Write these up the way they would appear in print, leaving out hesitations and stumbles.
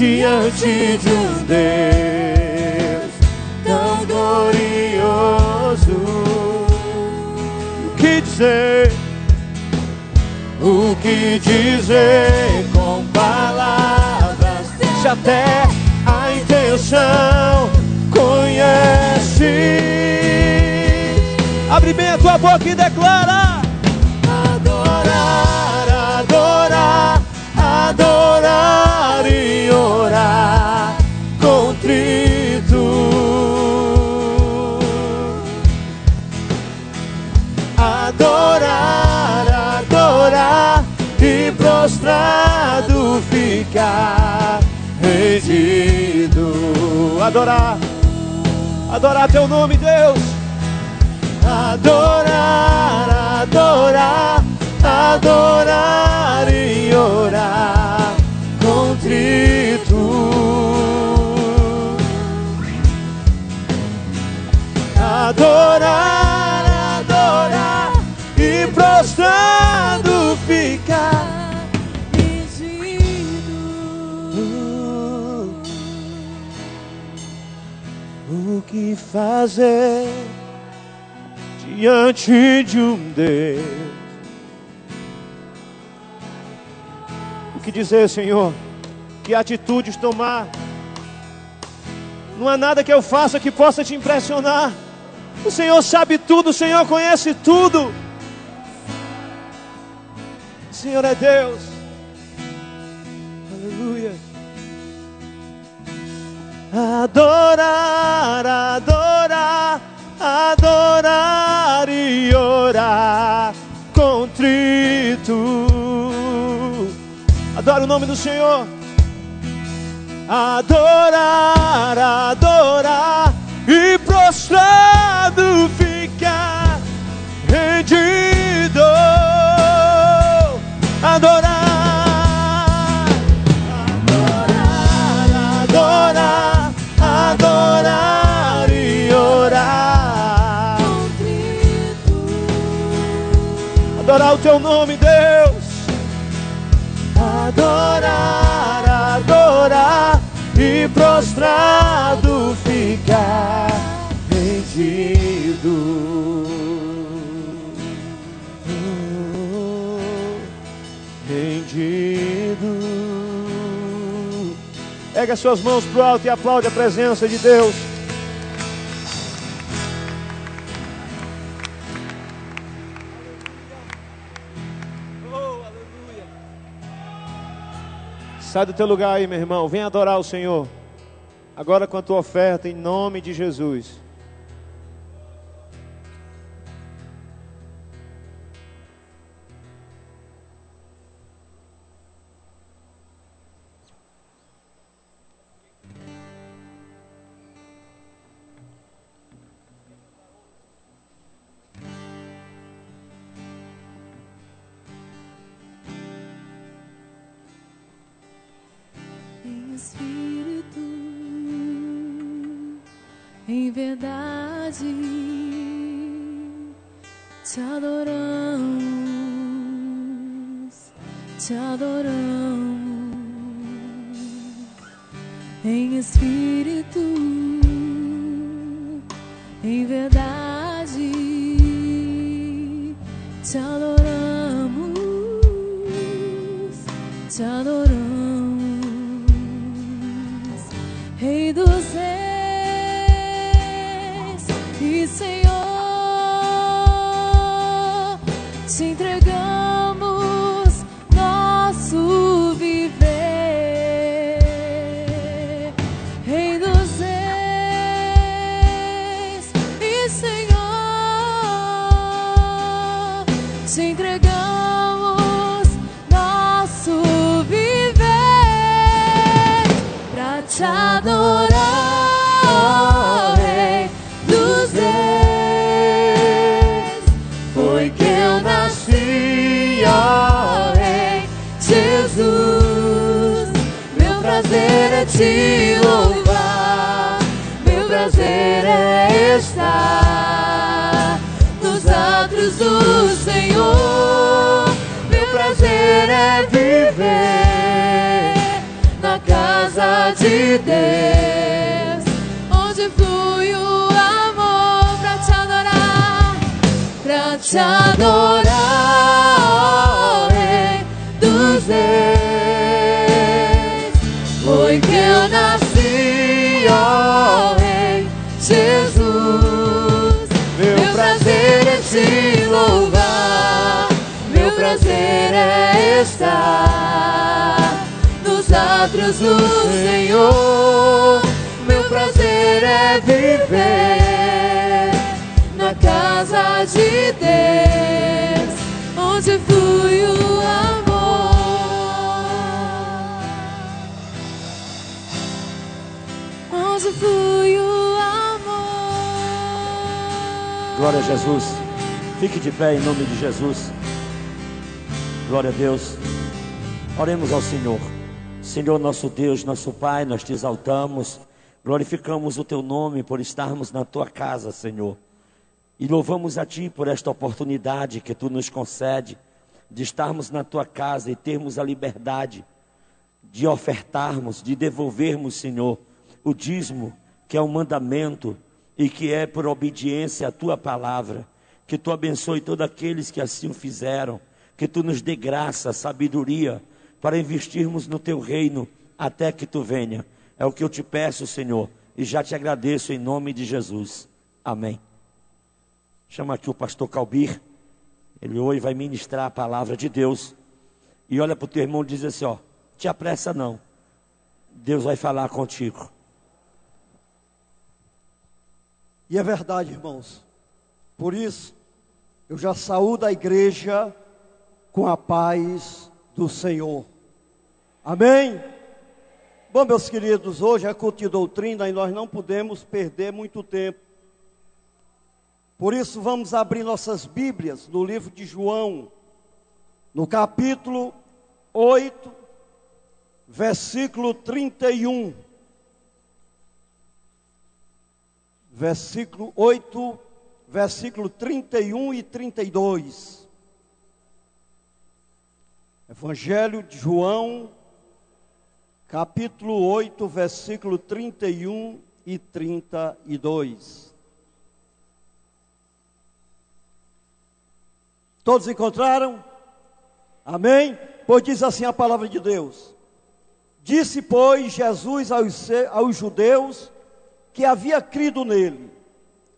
diante de um Deus tão glorioso. O que dizer? O que dizer com palavras? Se até a intenção conhece. Abre bem a tua boca e declara: adorar, adorar, adorar e orar contrito. Adorar, adorar e prostrado ficar rendido. Adorar, adorar teu nome, Deus. Adorar, adorar, adorar e orar contrito. Adorar, adorar e prostrado ficar rendido. O que fazer diante de um Deus? O que dizer, Senhor? Que atitudes tomar? Não há nada que eu faça que possa te impressionar. O Senhor sabe tudo, o Senhor conhece tudo. O Senhor é Deus. Aleluia. Adorar, adorar, adorar e orar contrito. Adora o nome do Senhor. Adorar, adorar e prostrado ficar rendido. Adorar, adorar, adorar, adorar e orar. Adorar o teu nome, Deus. Adorar, adorar e prostrado ficar rendido. Rendido. Erga suas mãos pro alto e aplaude a presença de Deus. Sai do teu lugar aí, meu irmão. Vem adorar o Senhor. Agora com a tua oferta, em nome de Jesus. Espírito, em verdade te adoramos, te adoramos. Em espírito, em verdade te adoramos, te adoramos. Rei dos reis e Senhor, te entregamos nosso viver. Rei dos reis e Senhor, te entregamos nosso viver pra te adorar, ó Rei dos reis. Foi que eu nasci, ó Rei Jesus. Meu prazer é te louvar, meu prazer é estar nos átrios do Senhor. Meu prazer é viver na casa casa de Deus, onde flui o amor pra te adorar, ó Rei dos Reis. Foi que eu nasci, ó Rei Jesus. Meu prazer é te louvar, meu prazer é estar nos átrios do Senhor. Meu prazer é viver na casa de Deus, onde flui o amor, onde flui o amor. Glória a Jesus. Fique de pé em nome de Jesus. Glória a Deus. Oremos ao Senhor. Senhor nosso Deus, nosso Pai, nós te exaltamos, glorificamos o teu nome por estarmos na tua casa, Senhor. E louvamos a ti por esta oportunidade que tu nos concede de estarmos na tua casa e termos a liberdade de ofertarmos, de devolvermos, Senhor, o dízimo, que é um mandamento e que é por obediência à tua palavra. Que tu abençoe todos aqueles que assim o fizeram, que tu nos dê graça, sabedoria, para investirmos no teu reino até que tu venha. É o que eu te peço, Senhor, e já te agradeço em nome de Jesus. Amém. Chama aqui o pastor Calbir. Ele hoje vai ministrar a palavra de Deus. E olha para o teu irmão e diz assim, ó, te apressa não, Deus vai falar contigo. E é verdade, irmãos. Por isso, eu já saúdo a igreja com a paz do Senhor. Amém? Bom, meus queridos, hoje é culto de doutrina e nós não podemos perder muito tempo. Por isso, vamos abrir nossas Bíblias no livro de João, no capítulo 8, versículo 31. Versículo 8, versículo 31 e 32. Evangelho de João, capítulo 8, versículo 31 e 32. Todos encontraram? Amém? Pois diz assim a palavra de Deus. Disse, pois, Jesus aos judeus que havia crido nele: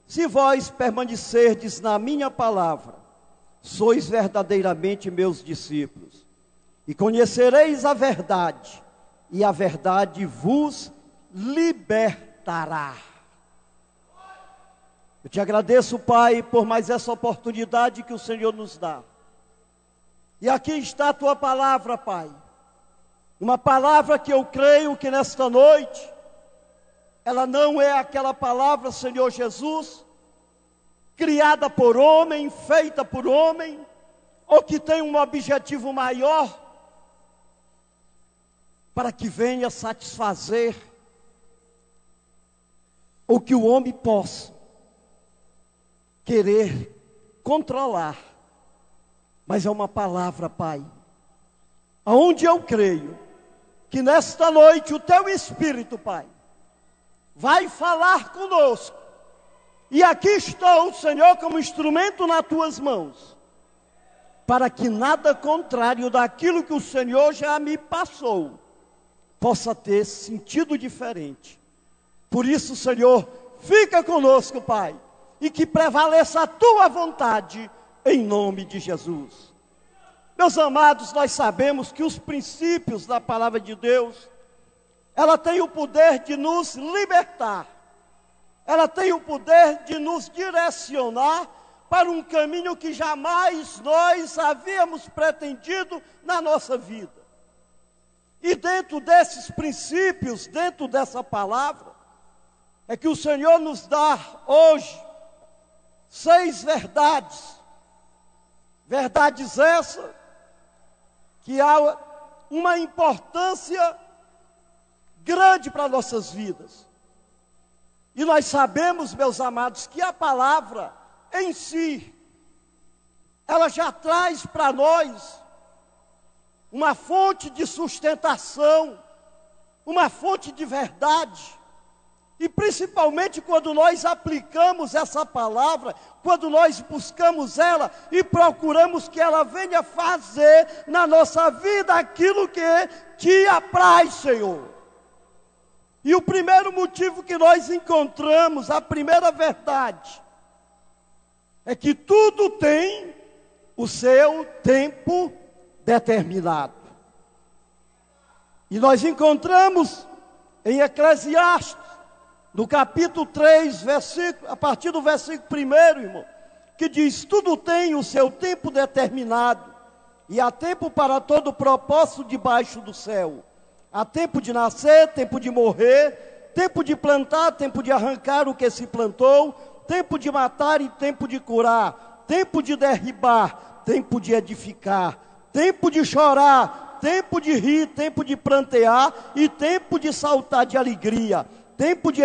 se vós permanecerdes na minha palavra, sois verdadeiramente meus discípulos, e conhecereis a verdade, e a verdade vos libertará. Eu te agradeço, Pai, por mais essa oportunidade que o Senhor nos dá. E aqui está a tua palavra, Pai. Uma palavra que eu creio que nesta noite, ela não é aquela palavra, Senhor Jesus, criada por homem, feita por homem, ou que tem um objetivo maior, para que venha satisfazer o que o homem possa querer controlar. Mas é uma palavra, Pai, aonde eu creio que nesta noite o teu Espírito, Pai, vai falar conosco. E aqui estou, Senhor, como instrumento nas tuas mãos, para que nada contrário daquilo que o Senhor já me passou possa ter sentido diferente. Por isso, Senhor, fica conosco, Pai, e que prevaleça a tua vontade, em nome de Jesus. Meus amados, nós sabemos que os princípios da palavra de Deus, ela tem o poder de nos libertar, ela tem o poder de nos direcionar para um caminho que jamais nós havíamos pretendido na nossa vida. E dentro desses princípios, dentro dessa palavra, é que o Senhor nos dá hoje 6 verdades. Verdades essas que há uma importância grande para nossas vidas. E nós sabemos, meus amados, que a palavra em si, ela já traz para nós uma fonte de sustentação uma fonte de verdade. E principalmente quando nós aplicamos essa palavra, quando nós buscamos ela e procuramos que ela venha fazer na nossa vida aquilo que te apraz, Senhor. E o primeiro motivo que nós encontramos, a primeira verdade, é que tudo tem o seu tempo determinado. E nós encontramos em Eclesiastes, no capítulo 3, a partir do versículo 1, irmão, que diz: tudo tem o seu tempo determinado, e há tempo para todo propósito debaixo do céu. Há tempo de nascer, tempo de morrer, tempo de plantar, tempo de arrancar o que se plantou, tempo de matar e tempo de curar, tempo de derribar, tempo de edificar, tempo de chorar, tempo de rir, tempo de prantear e tempo de saltar de alegria, tempo de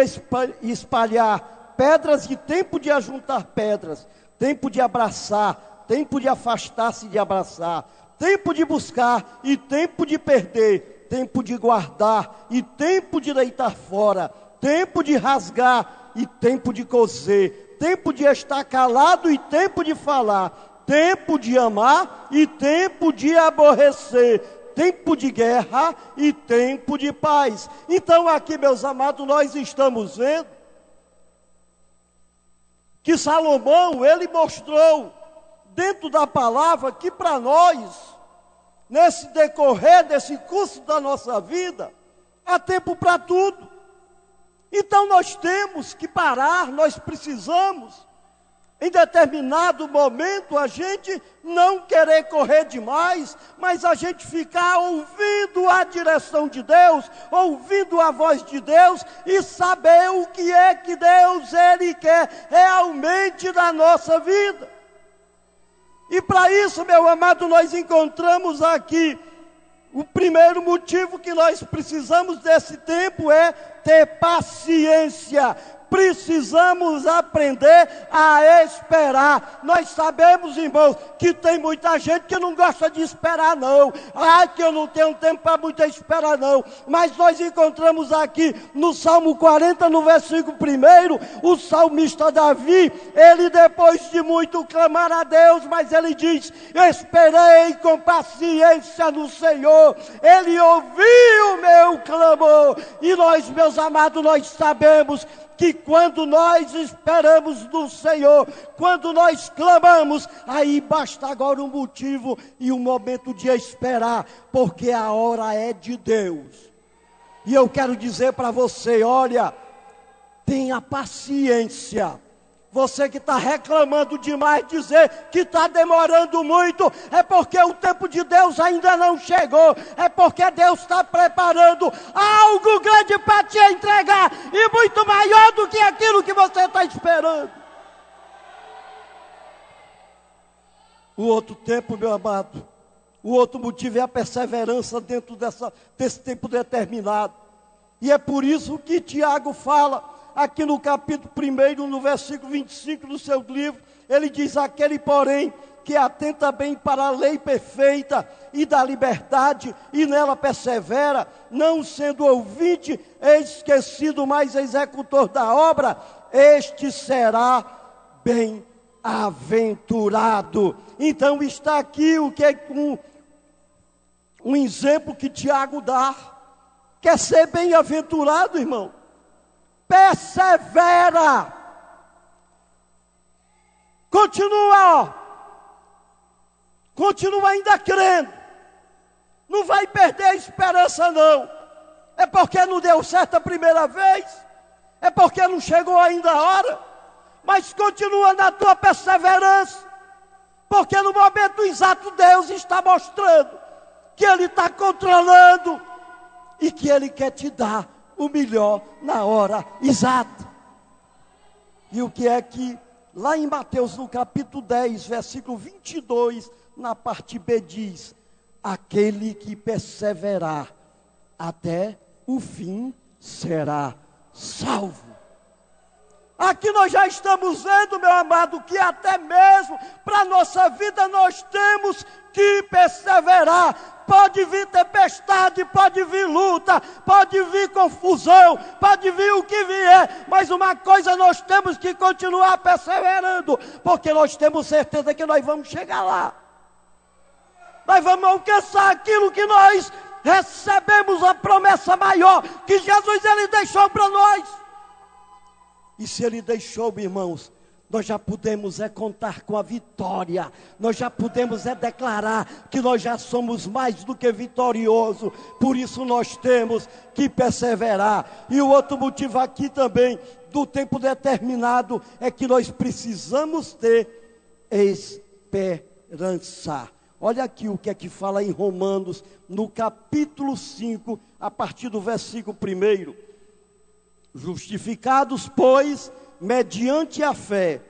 espalhar pedras e tempo de ajuntar pedras, tempo de abraçar, tempo de afastar-se de abraçar, tempo de buscar e tempo de perder, tempo de guardar e tempo de deitar fora, tempo de rasgar e tempo de coser, tempo de estar calado e tempo de falar, tempo de amar e tempo de aborrecer, tempo de guerra e tempo de paz. Então aqui, meus amados, nós estamos vendo que Salomão, ele mostrou dentro da palavra que para nós, nesse decorrer desse curso da nossa vida, há tempo para tudo. Então nós temos que parar, nós precisamos, em determinado momento, a gente não querer correr demais, mas a gente ficar ouvindo a direção de Deus, ouvindo a voz de Deus e saber o que é que Deus, Ele quer realmente da nossa vida. E para isso, meu amado, nós encontramos aqui o primeiro motivo que nós precisamos desse tempo é ter paciência. Precisamos aprender a esperar. Nós sabemos, irmãos, que tem muita gente que não gosta de esperar, não. Ah, que eu não tenho tempo para muita espera, não. Mas nós encontramos aqui no Salmo 40, no versículo 1, o salmista Davi, ele depois de muito clamar a Deus, mas ele diz: eu esperei com paciência no Senhor, Ele ouviu o meu clamor. E nós, meus amados, nós sabemos que quando nós esperamos no Senhor, quando nós clamamos, aí basta agora um motivo e um momento de esperar, porque a hora é de Deus. E eu quero dizer para você, olha, tenha paciência. Você que está reclamando demais, dizer que está demorando muito, é porque o tempo de Deus ainda não chegou, é porque Deus está preparando algo grande para te entregar, e muito maior do que aquilo que você está esperando. O outro tempo, meu amado, o outro motivo é a perseverança dentro desse tempo determinado. E é por isso que Tiago fala, aqui no capítulo 1, no versículo 25 do seu livro, ele diz: aquele, porém, que atenta bem para a lei perfeita e da liberdade, e nela persevera, não sendo ouvinte, esquecido, mas executor da obra, este será bem-aventurado. Então está aqui o que é um exemplo que Tiago dá. Quer ser bem-aventurado, irmão? Persevera, continua ainda crendo, não vai perder a esperança, não. É porque não deu certo a primeira vez, é porque não chegou ainda a hora, mas continua na tua perseverança, porque no momento exato Deus está mostrando que Ele está controlando e que Ele quer te dar o melhor na hora exata. E o que é que lá em Mateus, no capítulo 10, versículo 22, na parte B diz: aquele que perseverar até o fim será salvo. Aqui nós já estamos vendo, meu amado, que até mesmo para a nossa vida nós temos que perseverar. Pode vir tempestade, pode vir luta, pode vir confusão, pode vir o que vier, mas uma coisa nós temos que continuar perseverando, porque nós temos certeza que nós vamos chegar lá. Nós vamos alcançar aquilo que nós recebemos, a promessa maior que Jesus ele deixou para nós. E se ele deixou, irmãos, nós já podemos contar com a vitória. Nós já podemos declarar que nós já somos mais do que vitorioso. Por isso nós temos que perseverar. E o outro motivo aqui também, do tempo determinado, é que nós precisamos ter esperança. Olha aqui o que é que fala em Romanos, no capítulo 5, a partir do versículo 1. Justificados, pois, mediante a fé,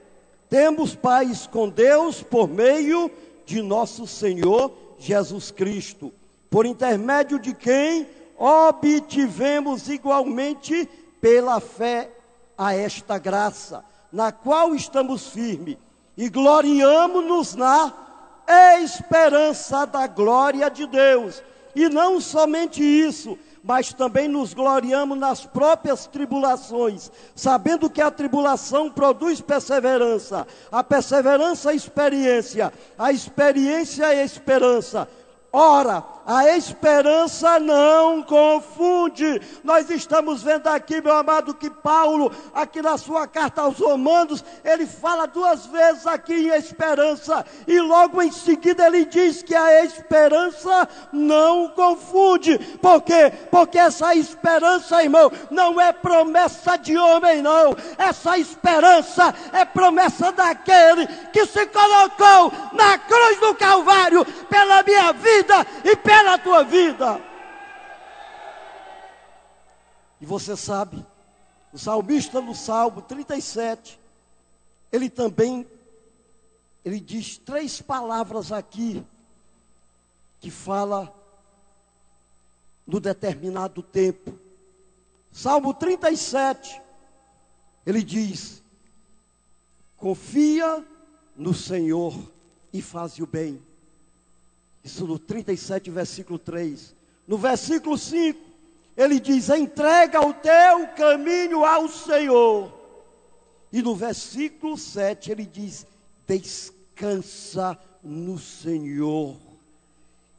temos paz com Deus por meio de nosso Senhor Jesus Cristo, por intermédio de quem obtivemos igualmente pela fé a esta graça, na qual estamos firmes, e gloriamo-nos na esperança da glória de Deus. E não somente isso, mas também nos gloriamos nas próprias tribulações, sabendo que a tribulação produz perseverança, a perseverança a experiência a esperança. Ora, a esperança não confunde. Nós estamos vendo aqui, meu amado, que Paulo, aqui na sua carta aos Romanos, ele fala 2 vezes aqui em esperança, e logo em seguida ele diz que a esperança não confunde. Por quê? Porque essa esperança, irmão, não é promessa de homem, não. Essa esperança é promessa daquele que se colocou na cruz do Calvário pela minha vida e pela tua vida. E você sabe, o salmista no Salmo 37, ele diz 3 palavras aqui, que fala no determinado tempo. Salmo 37, ele diz: confia no Senhor e faz o bem. Isso no 37, versículo 3. No versículo 5, ele diz: entrega o teu caminho ao Senhor. E no versículo 7, ele diz: descansa no Senhor.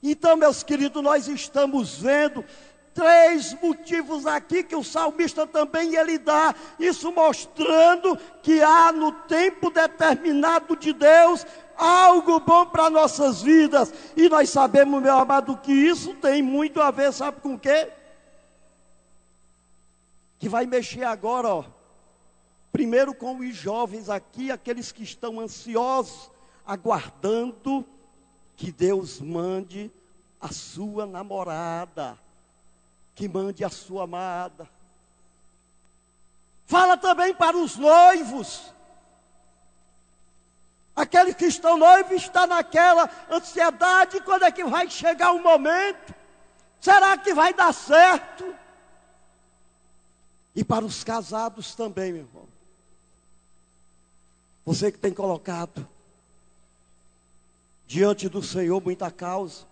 Então, meus queridos, nós estamos vendo 3 motivos aqui que o salmista também ele dá, isso mostrando que há no tempo determinado de Deus algo bom para nossas vidas. E nós sabemos, meu amado, que isso tem muito a ver, sabe com o quê? Que vai mexer agora, ó. Primeiro com os jovens aqui, aqueles que estão ansiosos, aguardando que Deus mande a sua namorada, que mande a sua amada. Fala também para os noivos. Aqueles que estão noivos estão naquela ansiedade, quando é que vai chegar o momento? Será que vai dar certo? E para os casados também, meu irmão. Você que tem colocado diante do Senhor muita causa.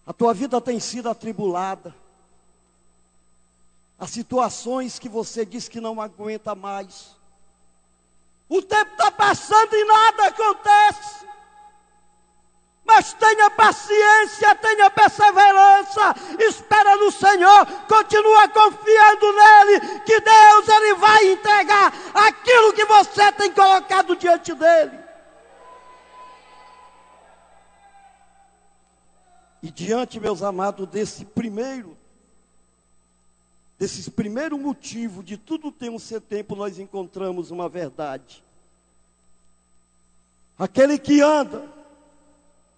A tua vida tem sido atribulada. Há situações que você diz que não aguenta mais. O tempo está passando e nada acontece. Mas tenha paciência, tenha perseverança, espera no Senhor, continua confiando nele, que Deus ele vai entregar aquilo que você tem colocado diante dele. E diante, meus amados, desses primeiro motivo de tudo tem um seu tempo, nós encontramos uma verdade. Aquele que anda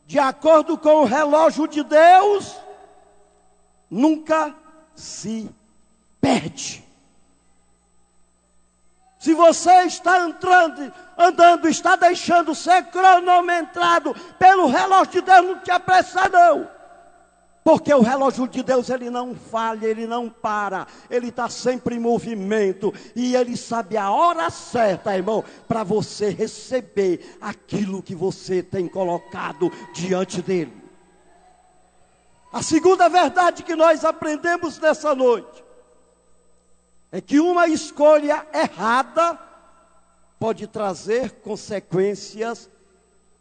de acordo com o relógio de Deus, nunca se perde. Se você está andando, está deixando ser cronometrado pelo relógio de Deus, não te apressa não. Porque o relógio de Deus, ele não falha, ele não para, ele está sempre em movimento, e ele sabe a hora certa, irmão, para você receber aquilo que você tem colocado diante dele. A segunda verdade que nós aprendemos nessa noite, é que uma escolha errada pode trazer consequências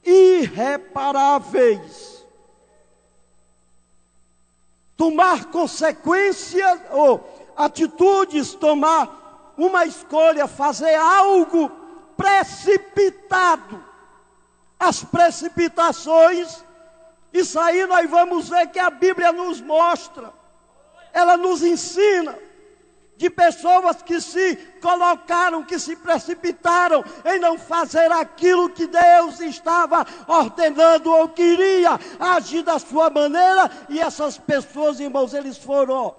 irreparáveis. Tomar consequências ou atitudes, tomar uma escolha, fazer algo precipitado. As precipitações, isso aí nós vamos ver que a Bíblia nos mostra, ela nos ensina, de pessoas que se colocaram, que se precipitaram em não fazer aquilo que Deus estava ordenando ou queria agir da sua maneira, e essas pessoas, irmãos, eles foram,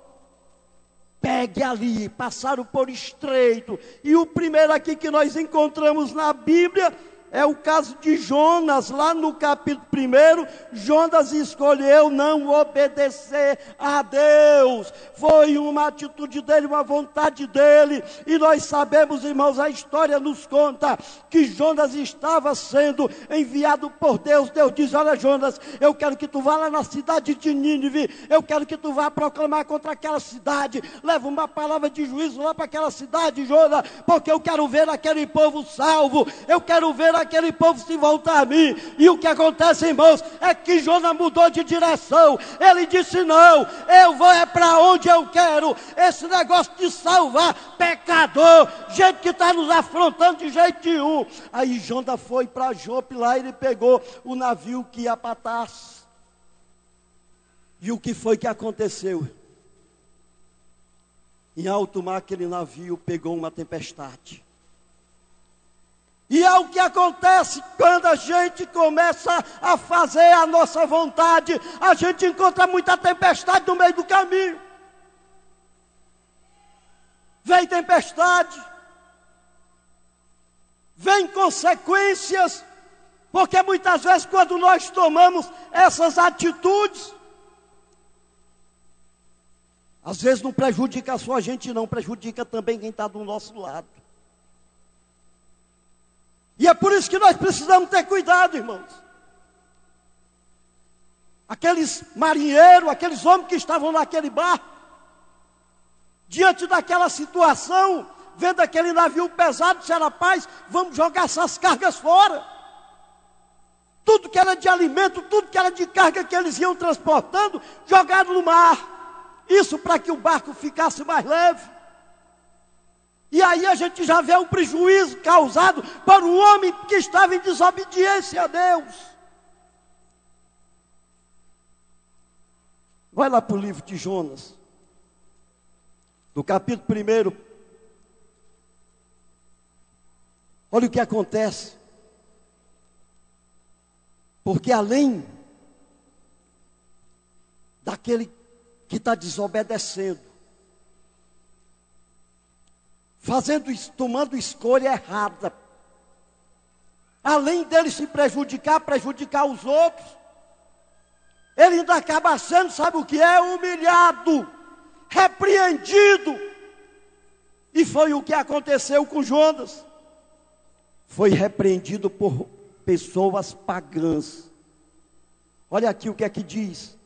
pegue ali, passaram por estreito. E o primeiro aqui que nós encontramos na Bíblia é o caso de Jonas, lá no capítulo 1, Jonas escolheu não obedecer a Deus, foi uma atitude dele, uma vontade dele, e nós sabemos, irmãos, a história nos conta, que Jonas estava sendo enviado por Deus. Deus diz: olha, Jonas, eu quero que tu vá lá na cidade de Nínive, eu quero que tu vá proclamar contra aquela cidade, leva uma palavra de juízo lá para aquela cidade, Jonas, porque eu quero ver aquele povo salvo, eu quero ver aquele povo se voltar a mim. E o que acontece, irmãos, é que Jonas mudou de direção. Ele disse: não, eu vou é para onde eu quero. Esse negócio de salvar pecador, gente que está nos afrontando de jeito nenhum. Aí Jonas foi para Jope, lá ele pegou o navio que ia para Tarso. E o que foi que aconteceu? Em alto mar, aquele navio pegou uma tempestade. E é o que acontece quando a gente começa a fazer a nossa vontade. A gente encontra muita tempestade no meio do caminho. Vem tempestade, vem consequências, porque muitas vezes quando nós tomamos essas atitudes, às vezes não prejudica só a gente, não, prejudica também quem está do nosso lado. E é por isso que nós precisamos ter cuidado, irmãos. Aqueles marinheiros, aqueles homens que estavam naquele barco, diante daquela situação, vendo aquele navio pesado, disseram: rapaz, vamos jogar essas cargas fora. Tudo que era de alimento, tudo que era de carga que eles iam transportando, jogaram no mar. Isso para que o barco ficasse mais leve. E aí a gente já vê o prejuízo causado para o homem que estava em desobediência a Deus. Vai lá para o livro de Jonas, no capítulo 1. Olha o que acontece. Porque além daquele que está desobedecendo, tomando escolha errada, além dele se prejudicar os outros, ele ainda acaba sendo, sabe o que é? Humilhado, repreendido. E foi o que aconteceu com Jonas. Foi repreendido por pessoas pagãs. Olha aqui o que é que diz.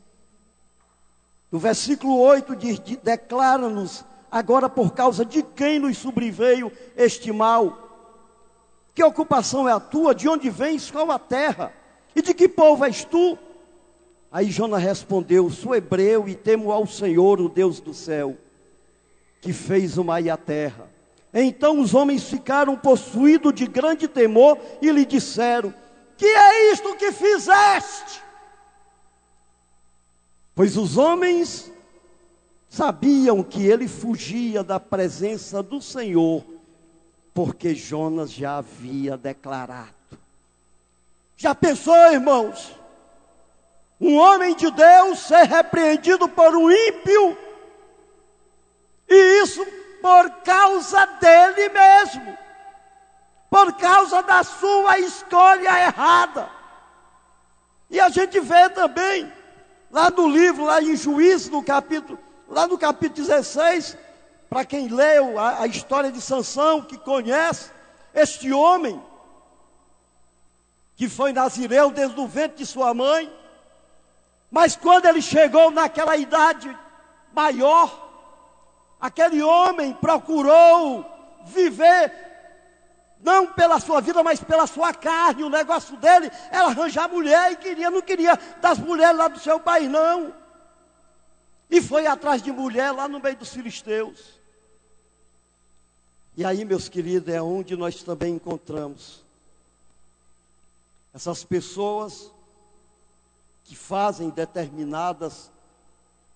No versículo 8 diz: declara-nos agora por causa de quem nos sobreveio este mal. Que ocupação é a tua? De onde vens? Qual a terra? E de que povo és tu? Aí Jonas respondeu: sou hebreu e temo ao Senhor, o Deus do céu, que fez o mar e a terra. Então os homens ficaram possuídos de grande temor e lhe disseram: que é isto que fizeste? Pois os homens sabiam que ele fugia da presença do Senhor, porque Jonas já havia declarado. Já pensou, irmãos? Um homem de Deus ser repreendido por um ímpio, e isso por causa dele mesmo, por causa da sua escolha errada. E a gente vê também lá no livro, lá em Juízes, no capítulo 16, para quem leu a história de Sansão, que conhece, este homem, que foi nazireu desde o ventre de sua mãe, mas quando ele chegou naquela idade maior, aquele homem procurou viver, não pela sua vida, mas pela sua carne. O negócio dele era arranjar mulher e não queria das mulheres lá do seu país, não. E foi atrás de mulher lá no meio dos filisteus. E aí, meus queridos, é onde nós também encontramos essas pessoas que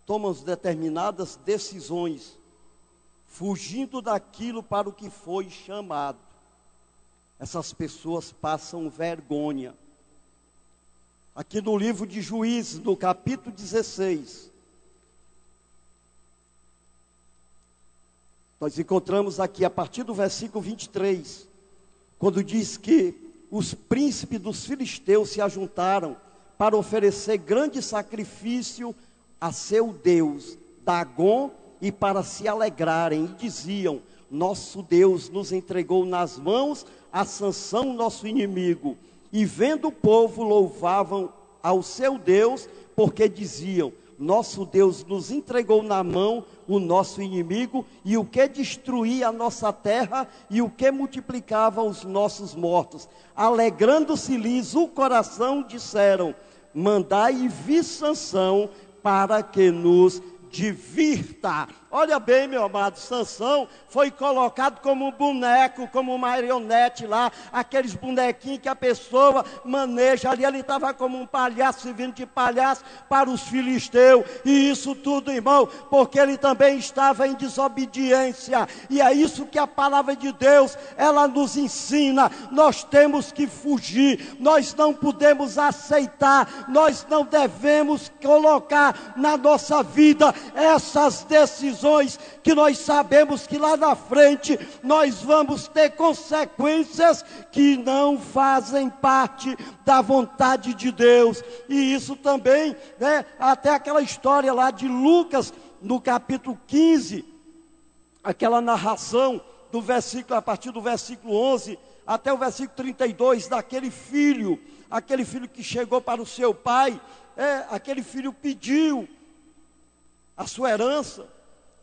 tomam determinadas decisões, fugindo daquilo para o que foi chamado. Essas pessoas passam vergonha. Aqui no livro de Juízes, no capítulo 16, nós encontramos aqui a partir do versículo 23, quando diz que os príncipes dos filisteus se ajuntaram para oferecer grande sacrifício a seu Deus, Dagom, e para se alegrarem, e diziam: nosso Deus nos entregou nas mãos a Sansão, nosso inimigo. E vendo o povo, louvavam ao seu Deus, porque diziam: nosso Deus nos entregou na mão o nosso inimigo, e o que destruía a nossa terra, e o que multiplicava os nossos mortos. Alegrando-se-lhes o coração, disseram: mandai vir Sansão para que nos divirta. Olha bem, meu amado, Sansão foi colocado como um boneco, como uma marionete lá, aqueles bonequinhos que a pessoa maneja ali. Ele estava como um palhaço, servindo de palhaço para os filisteus, e isso tudo, irmão, porque ele também estava em desobediência. E é isso que a palavra de Deus, ela nos ensina. Nós temos que fugir, nós não podemos aceitar, nós não devemos colocar na nossa vida essas decisões que nós sabemos que lá na frente nós vamos ter consequências que não fazem parte da vontade de Deus. E isso também, até aquela história lá de Lucas, no capítulo 15, aquela narração do versículo, a partir do versículo 11 até o versículo 32, daquele filho, aquele filho que chegou para o seu pai, aquele filho pediu a sua herança,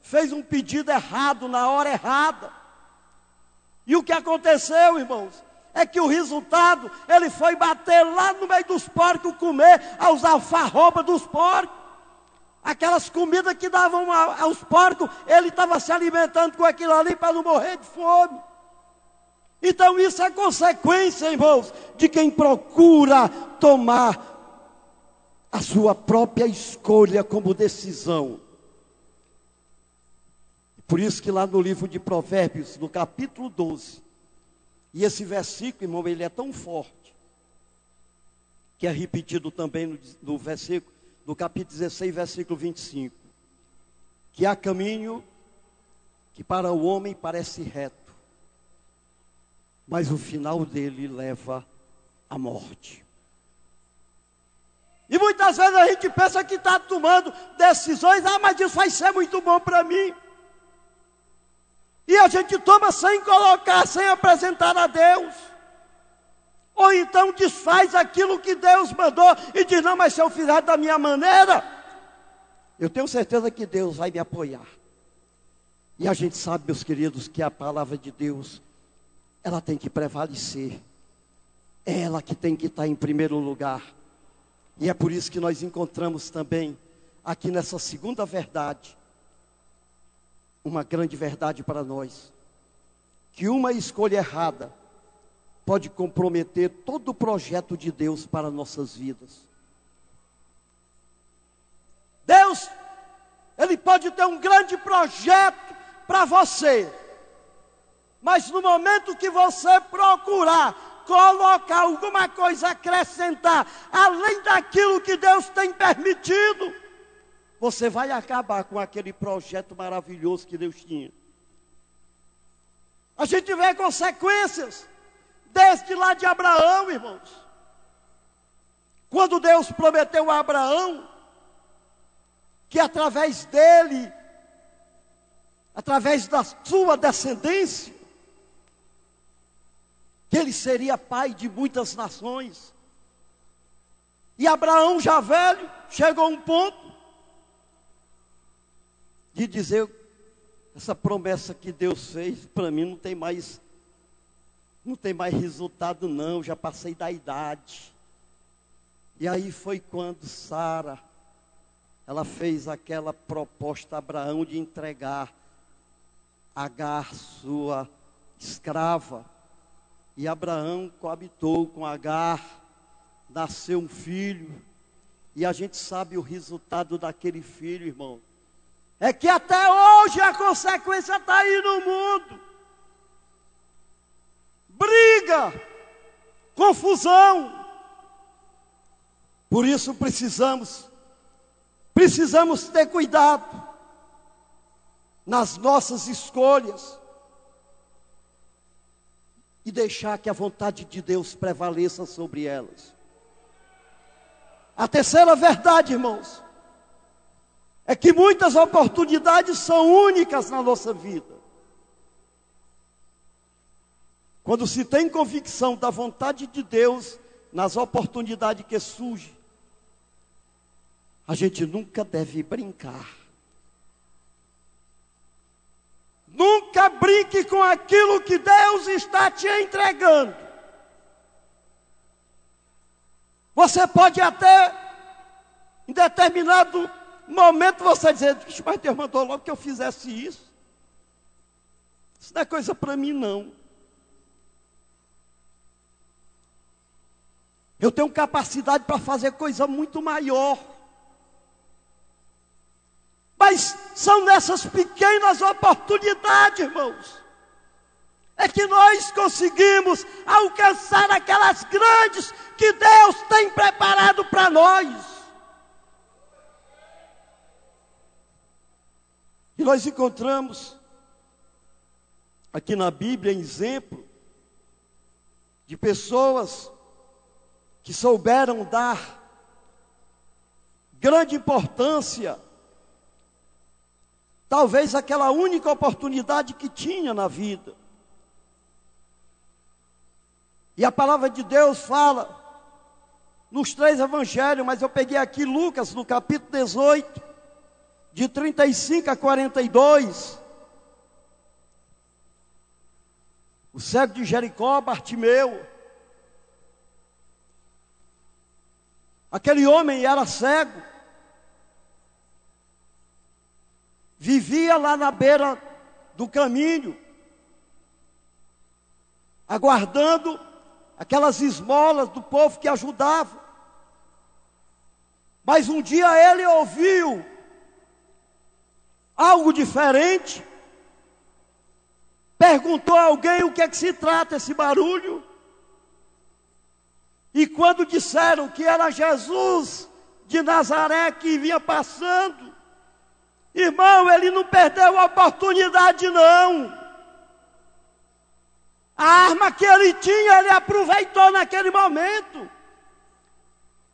fez um pedido errado na hora errada. E o que aconteceu, irmãos, é que o resultado, ele foi bater lá no meio dos porcos, comer aos alfarrobas dos porcos. Aquelas comidas que davam aos porcos, ele estava se alimentando com aquilo ali para não morrer de fome. Então isso é consequência, irmãos, de quem procura tomar a sua própria escolha como decisão. Por isso que lá no livro de Provérbios, no capítulo 12, e esse versículo, irmão, ele é tão forte, que é repetido também no versículo, no capítulo 16, versículo 25, que há caminho que para o homem parece reto, mas o final dele leva à morte. E muitas vezes a gente pensa que está tomando decisões, mas isso vai ser muito bom para mim. E a gente toma sem colocar, sem apresentar a Deus. Ou então desfaz aquilo que Deus mandou e diz: não, mas se eu fizer da minha maneira, eu tenho certeza que Deus vai me apoiar. E a gente sabe, meus queridos, que a palavra de Deus, ela tem que prevalecer. É ela que tem que estar em primeiro lugar. E é por isso que nós encontramos também, aqui nessa segunda verdade, uma grande verdade para nós, que uma escolha errada pode comprometer todo o projeto de Deus para nossas vidas. Deus, Ele pode ter um grande projeto para você, mas no momento que você procurar colocar alguma coisa, acrescentar, além daquilo que Deus tem permitido, você vai acabar com aquele projeto maravilhoso que Deus tinha. A gente vê consequências, desde lá de Abraão, irmãos. Quando Deus prometeu a Abraão, que através dele, através da sua descendência, que ele seria pai de muitas nações. E Abraão, já velho, chegou a um ponto de dizer: essa promessa que Deus fez, para mim não tem mais resultado não, já passei da idade. E aí foi quando Sara, ela fez aquela proposta a Abraão de entregar Agar, sua escrava. E Abraão coabitou com Agar, nasceu um filho. E a gente sabe o resultado daquele filho, irmão. É que até hoje a consequência está aí no mundo. Briga, confusão. Por isso precisamos ter cuidado nas nossas escolhas e deixar que a vontade de Deus prevaleça sobre elas. A terceira verdade, irmãos, é que muitas oportunidades são únicas na nossa vida. Quando se tem convicção da vontade de Deus nas oportunidades que surgem, a gente nunca deve brincar. Nunca brinque com aquilo que Deus está te entregando. Você pode até, em determinado momento, você dizer: mas Deus mandou logo que eu fizesse isso. Isso não é coisa para mim, não. Eu tenho capacidade para fazer coisa muito maior. Mas são nessas pequenas oportunidades, irmãos, é que nós conseguimos alcançar aquelas grandes que Deus tem preparado para nós. E nós encontramos aqui na Bíblia exemplo de pessoas que souberam dar grande importância, talvez aquela única oportunidade que tinha na vida. E a palavra de Deus fala nos 3 evangelhos, mas eu peguei aqui Lucas, no capítulo 18, de 35 a 42. O cego de Jericó, Bartimeu. Aquele homem era cego. Vivia lá na beira do caminho, aguardando aquelas esmolas do povo que ajudava. Mas um dia ele ouviu algo diferente. Perguntou a alguém o que é que se trata esse barulho. E quando disseram que era Jesus de Nazaré que vinha passando, irmão, ele não perdeu a oportunidade, não. A arma que ele tinha, ele aproveitou naquele momento.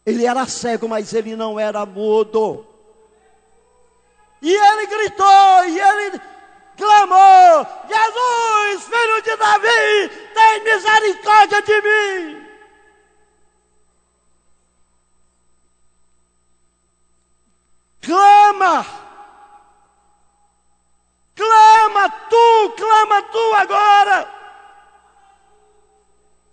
Ele era cego, mas ele não era mudo. E ele gritou, e ele clamou: Jesus, filho de Davi, tem misericórdia de mim. Clama tu agora.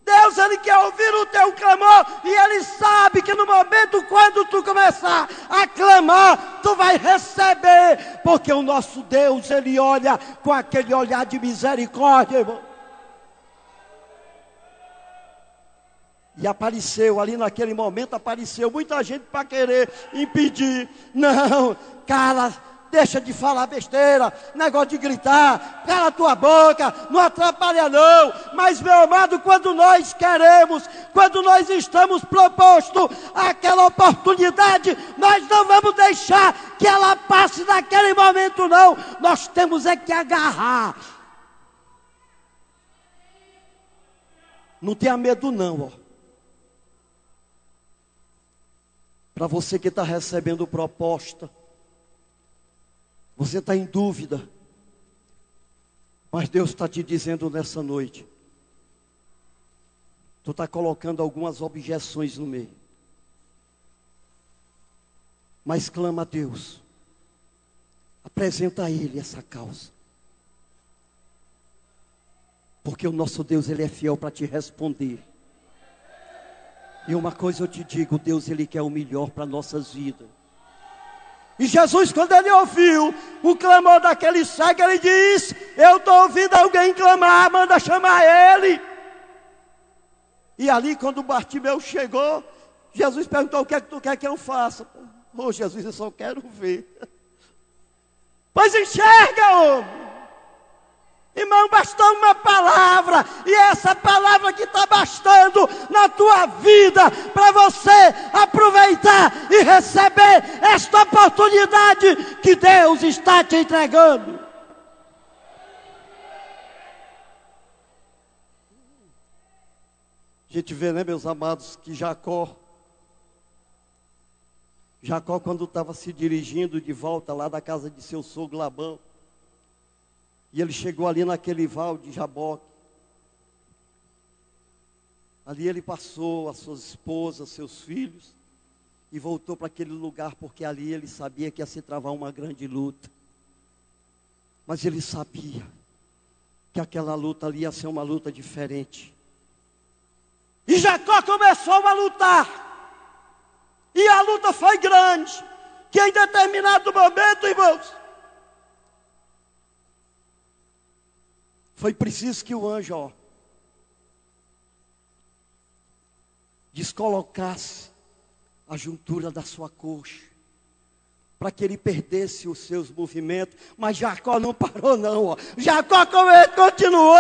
Deus, ele quer ouvir o teu clamor, e ele sabe que no momento quando tu começar a clamar, tu vai receber, porque o nosso Deus, ele olha com aquele olhar de misericórdia, irmão. E apareceu ali naquele momento, apareceu muita gente para querer impedir. Não, cala, deixa de falar besteira, negócio de gritar, cala a tua boca, não atrapalha não. Mas, meu amado, quando nós queremos, quando nós estamos proposto àquela oportunidade, nós não vamos deixar que ela passe naquele momento não. Nós temos é que agarrar. Não tenha medo não, ó. Para você que está recebendo proposta, Você está em dúvida. Mas Deus está te dizendo nessa noite. Tu está colocando algumas objeções no meio. Mas clama a Deus. Apresenta a Ele essa causa. Porque o nosso Deus, Ele é fiel para te responder. E uma coisa eu te digo, Deus, Ele quer o melhor para nossas vidas. E Jesus, quando Ele ouviu o clamor daquele cego, Ele diz: eu estou ouvindo alguém clamar, manda chamar Ele. E ali, quando Bartimeu chegou, Jesus perguntou: o que é que tu quer que eu faça? Oh, Jesus, eu só quero ver. Pois enxerga, homem. Irmão, bastou uma palavra, e essa palavra que está bastando na tua vida, para você aproveitar e receber esta oportunidade que Deus está te entregando. A gente vê, né, meus amados, que Jacó, quando estava se dirigindo de volta lá da casa de seu sogro Labão, e ele chegou ali naquele val de Jaboque. Ali ele passou as suas esposas, seus filhos, e voltou para aquele lugar, porque ali ele sabia que ia se travar uma grande luta. Mas ele sabia que aquela luta ali ia ser uma luta diferente. E Jacó começou a lutar. E a luta foi grande, que em determinado momento, irmãos, foi preciso que o anjo descolocasse a juntura da sua coxa, para que ele perdesse os seus movimentos. Mas Jacó não parou não, ó. Jacó continuou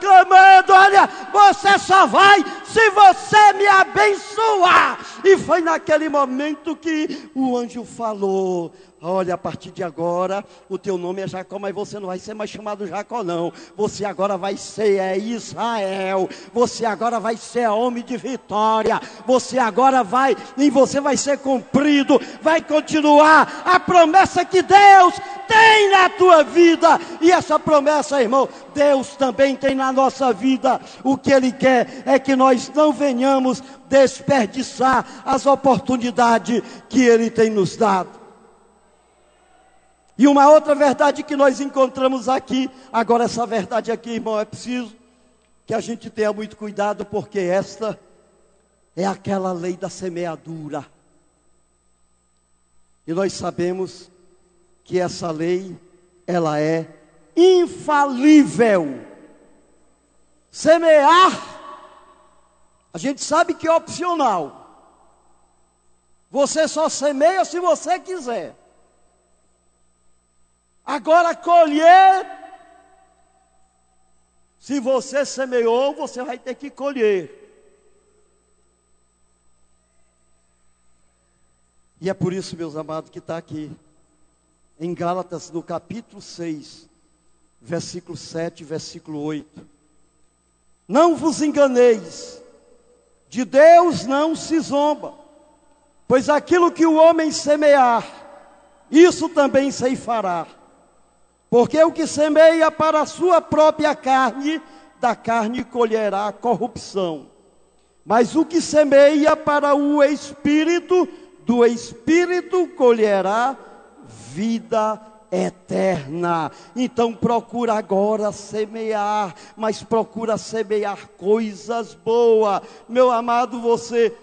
clamando: olha, você só vai se você me abençoar. E foi naquele momento que o anjo falou: olha, a partir de agora, o teu nome é Jacó, mas você não vai ser mais chamado Jacó não. Você agora vai ser Israel. Você agora vai ser homem de vitória. Você agora em você vai ser cumprido, vai continuar a promessa que Deus tem na tua vida. E essa promessa, irmão, Deus também tem na nossa vida. O que Ele quer é que nós não venhamos desperdiçar as oportunidades que Ele tem nos dado. E uma outra verdade que nós encontramos aqui, agora essa verdade aqui, irmão, é preciso que a gente tenha muito cuidado, porque esta é aquela lei da semeadura. E nós sabemos que essa lei, ela é infalível. Semear, a gente sabe que é opcional. Você só semeia se você quiser. Agora colher, se você semeou, você vai ter que colher. E é por isso, meus amados, que está aqui, em Gálatas, no capítulo 6, versículo 7, versículo 8. Não vos enganeis, de Deus não se zomba, pois aquilo que o homem semear, isso também ceifará. Porque o que semeia para a sua própria carne, da carne colherá corrupção. Mas o que semeia para o Espírito, do Espírito colherá vida eterna. Então procura agora semear, mas procura semear coisas boas. Meu amado, você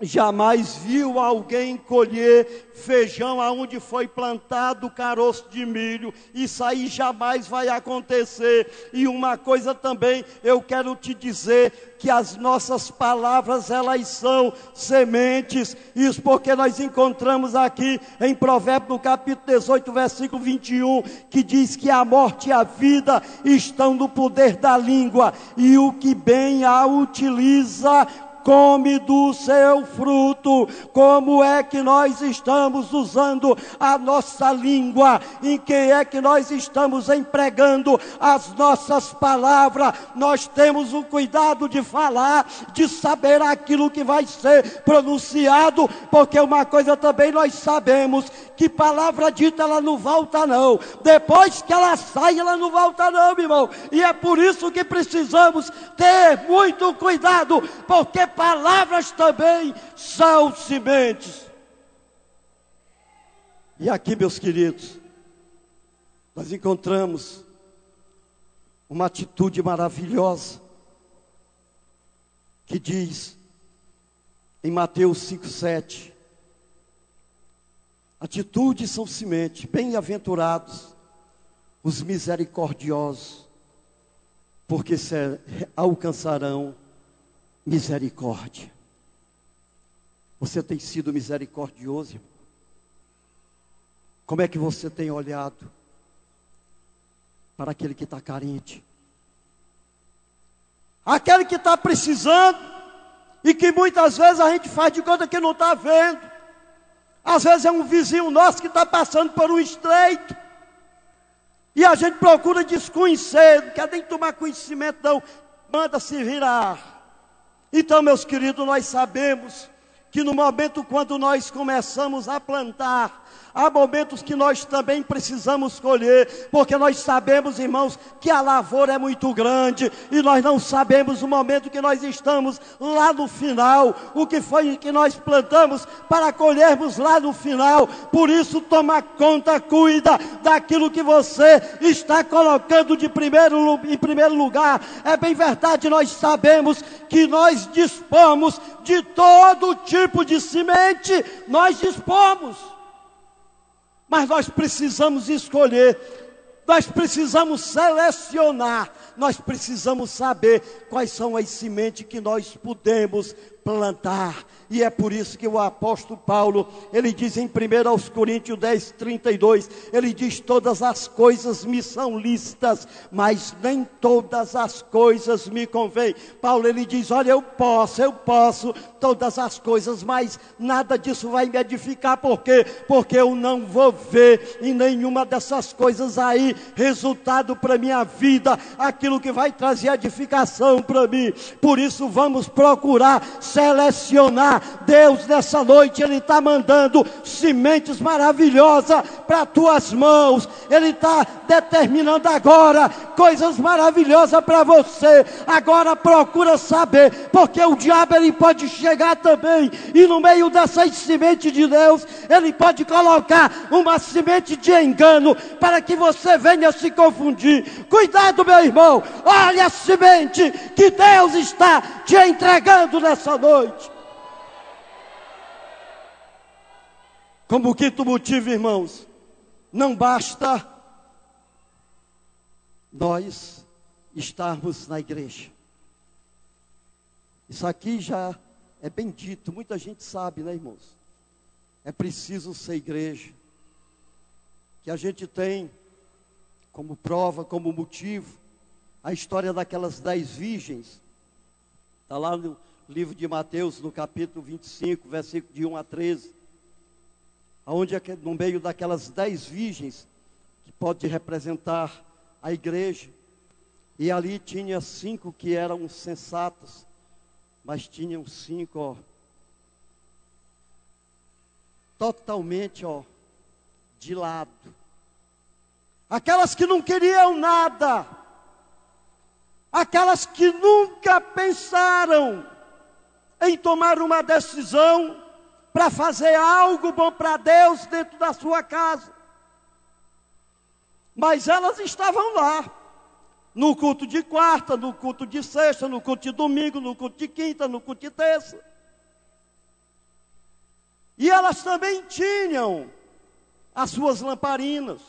jamais viu alguém colher feijão aonde foi plantado caroço de milho. Isso aí jamais vai acontecer. E uma coisa também eu quero te dizer, que as nossas palavras, elas são sementes. Isso porque nós encontramos aqui em Provérbios, no capítulo 18, versículo 21, que diz que a morte e a vida estão no poder da língua, e o que bem a utiliza come do seu fruto. Como é que nós estamos usando a nossa língua? Em que é que nós estamos empregando as nossas palavras? Nós temos o cuidado de falar, de saber aquilo que vai ser pronunciado, porque uma coisa também nós sabemos, que palavra dita ela não volta não. Depois que ela sai, ela não volta não, meu irmão. E é por isso que precisamos ter muito cuidado, porque palavras também são sementes. E aqui, meus queridos, nós encontramos uma atitude maravilhosa que diz em Mateus 5,7: atitudes são semente, bem-aventurados os misericordiosos, porque alcançarão misericórdia. Você tem sido misericordioso? Como é que você tem olhado para aquele que está carente? Aquele que está precisando e que muitas vezes a gente faz de conta que não está vendo. Às vezes é um vizinho nosso que está passando por um estreito e a gente procura desconhecer, não quer nem tomar conhecimento não, manda se virar. Então, meus queridos, nós sabemos que no momento quando nós começamos a plantar, há momentos que nós também precisamos colher, porque nós sabemos, irmãos, que a lavoura é muito grande, e nós não sabemos o momento que nós estamos lá no final, o que foi que nós plantamos para colhermos lá no final. Por isso, toma conta, cuida daquilo que você está colocando em primeiro lugar. É bem verdade, nós sabemos que nós dispomos de todo tipo de semente, nós dispomos. Mas nós precisamos escolher, nós precisamos selecionar, nós precisamos saber quais são as sementes que nós podemos plantar. E é por isso que o apóstolo Paulo, ele diz em 1 Coríntios 10:32, ele diz: todas as coisas me são lícitas, mas nem todas as coisas me convêm. Paulo, ele diz: olha, eu posso todas as coisas, mas nada disso vai me edificar. Por quê? Porque eu não vou ver em nenhuma dessas coisas aí resultado para minha vida, aquilo que vai trazer edificação para mim. Por isso vamos procurar selecionar. Deus nessa noite, Ele está mandando sementes maravilhosas para tuas mãos. Ele está determinando agora coisas maravilhosas para você. Agora procura saber, porque o diabo ele pode chegar também, e no meio dessas sementes de Deus, ele pode colocar uma semente de engano, para que você venha se confundir. Cuidado, meu irmão, olha a semente que Deus está te entregando nessa noite. Como quinto motivo, irmãos, não basta nós estarmos na igreja. Isso aqui já é bem dito, muita gente sabe, né, irmãos? É preciso ser igreja. Que a gente tem como prova, como motivo, a história daquelas 10 virgens. Está lá no livro de Mateus, no capítulo 25, versículo de 1 a 13. Onde no meio daquelas 10 virgens, que pode representar a igreja, e ali tinha 5 que eram sensatas, mas tinham 5, totalmente, de lado. Aquelas que não queriam nada, aquelas que nunca pensaram em tomar uma decisão para fazer algo bom para Deus dentro da sua casa. Mas elas estavam lá, no culto de quarta, no culto de sexta, no culto de domingo, no culto de quinta, no culto de terça. E elas também tinham as suas lamparinas.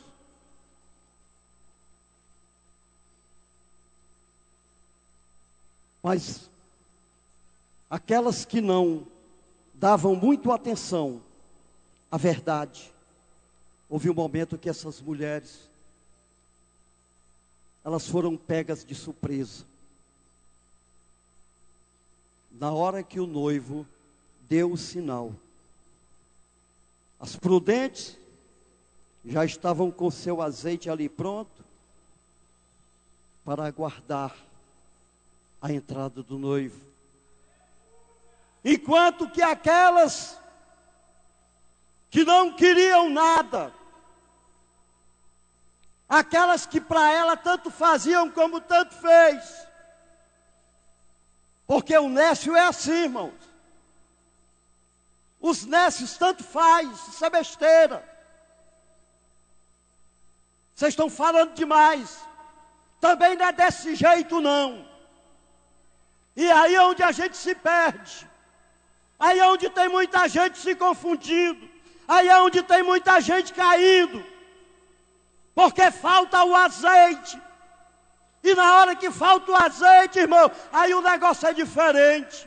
Mas aquelas que não davam muito atenção à verdade, houve um momento que essas mulheres, elas foram pegas de surpresa. Na hora que o noivo deu o sinal, as prudentes já estavam com seu azeite ali pronto para aguardar a entrada do noivo. Enquanto que aquelas que não queriam nada, aquelas que para ela tanto faziam como tanto fez, porque o nécio é assim, irmãos. Os nécios tanto faz, isso é besteira. Vocês estão falando demais. Também não é desse jeito não. E aí é onde a gente se perde. Aí é onde tem muita gente se confundindo. Aí é onde tem muita gente caindo. Porque falta o azeite. E na hora que falta o azeite, irmão, aí o negócio é diferente.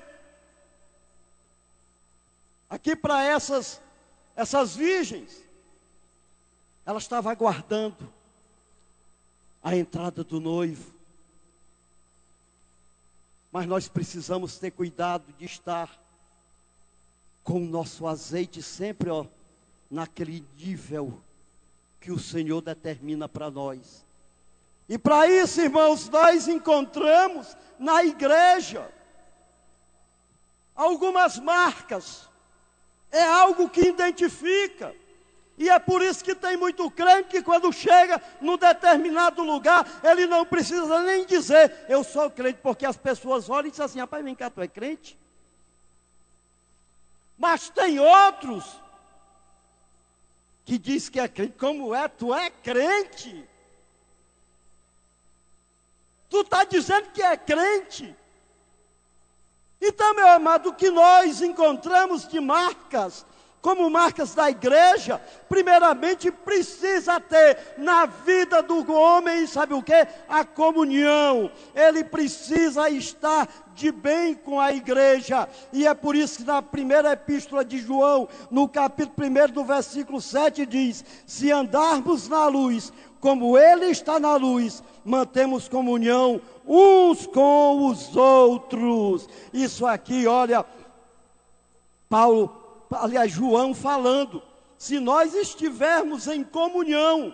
Aqui para essas virgens, elas estavam aguardando a entrada do noivo. Mas nós precisamos ter cuidado de estar com o nosso azeite sempre, naquele nível que o Senhor determina para nós. E para isso, irmãos, nós encontramos na igreja algumas marcas. É algo que identifica. E é por isso que tem muito crente que quando chega num determinado lugar, ele não precisa nem dizer, eu sou crente, porque as pessoas olham e dizem assim, rapaz, vem cá, tu é crente? Mas tem outros que diz que é crente. Como é? Tu é crente? Tu está dizendo que é crente? Então, meu amado, o que nós encontramos de marcas, como marcas da igreja, primeiramente precisa ter na vida do homem, sabe o que? A comunhão. Ele precisa estar de bem com a igreja. E é por isso que na primeira epístola de João, no capítulo 1, no versículo 7, diz: se andarmos na luz, como ele está na luz, mantemos comunhão uns com os outros. Isso aqui, olha, João falando, se nós estivermos em comunhão,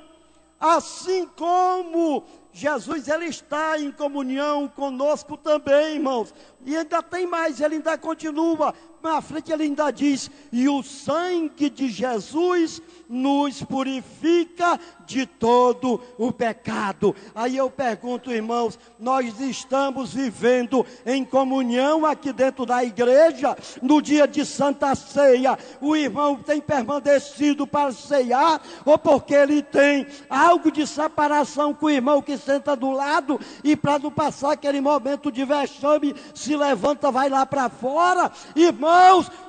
assim como Jesus, ele está em comunhão conosco também, irmãos. E ainda tem mais, ele ainda continua, na frente ele ainda diz, e o sangue de Jesus nos purifica de todo o pecado. Aí eu pergunto, irmãos, nós estamos vivendo em comunhão aqui dentro da igreja, no dia de Santa Ceia, o irmão tem permanecido para ceiar, ou porque ele tem algo de separação com o irmão que senta do lado, e para não passar aquele momento de vexame, se levanta, vai lá para fora. Irmãos,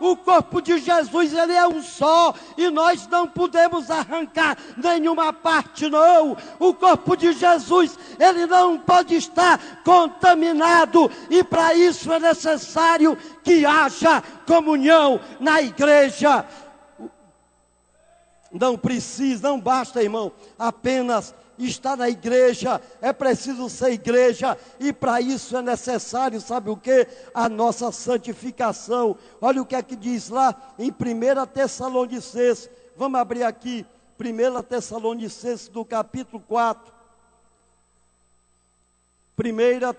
o corpo de Jesus, ele é um só, e nós não podemos arrancar nenhuma parte, não. O corpo de Jesus, ele não pode estar contaminado, e para isso é necessário que haja comunhão na igreja. Não precisa, não basta, irmão, apenas estar na igreja, é preciso ser igreja, e para isso é necessário, sabe o que? A nossa santificação. Olha o que é que diz lá em 1 Tessalonicenses, vamos abrir aqui, 1 Tessalonicenses do capítulo 4, 1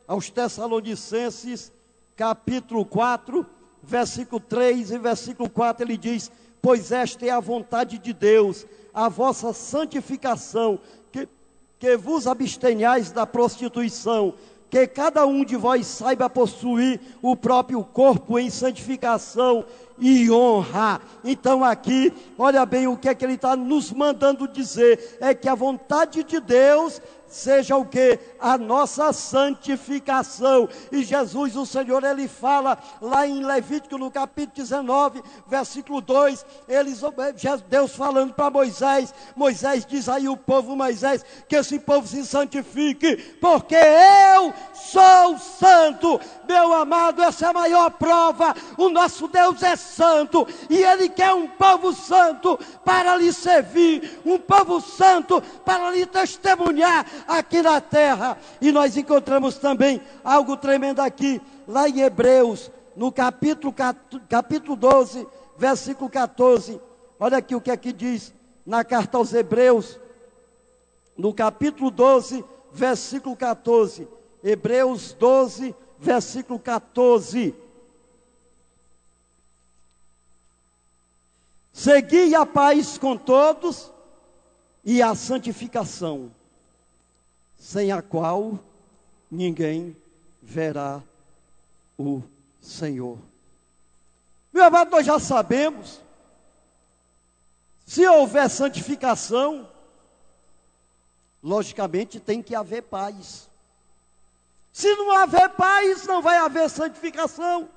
aos Tessalonicenses, capítulo 4, versículo 3 e versículo 4, ele diz: pois esta é a vontade de Deus, a vossa santificação, que vos abstenhais da prostituição, que cada um de vós saiba possuir o próprio corpo em santificação e honra. Então aqui, olha bem o que é que ele está nos mandando dizer, é que a vontade de Deus seja o que? A nossa santificação. E Jesus, o Senhor, ele fala lá em Levítico, no capítulo 19, versículo 2, Deus falando para Moisés, Moisés diz aí o povo, Moisés, que esse povo se santifique, porque eu sou santo. Meu amado, essa é a maior prova, o nosso Deus é santo, e Ele quer um povo santo para lhe servir, um povo santo para lhe testemunhar aqui na terra. E nós encontramos também algo tremendo aqui, lá em Hebreus, no capítulo 12, versículo 14. Olha aqui o que aqui diz na carta aos Hebreus, no capítulo 12, versículo 14. Hebreus 12, versículo 14. Segui a paz com todos e a santificação, sem a qual ninguém verá o Senhor. Meu amado, nós já sabemos, se houver santificação, logicamente tem que haver paz. Se não haver paz, não vai haver santificação.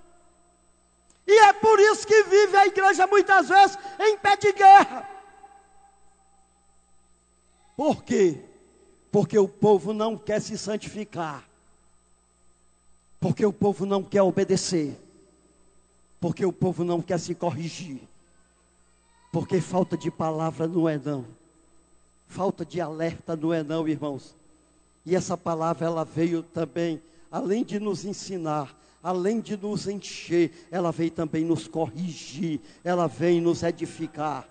E é por isso que vive a igreja muitas vezes em pé de guerra. Por quê? Porque o povo não quer se santificar. Porque o povo não quer obedecer. Porque o povo não quer se corrigir. Porque falta de palavra não é não. Falta de alerta não é não, irmãos. E essa palavra, ela veio também, além de nos ensinar, além de nos encher, ela veio também nos corrigir, ela veio nos edificar.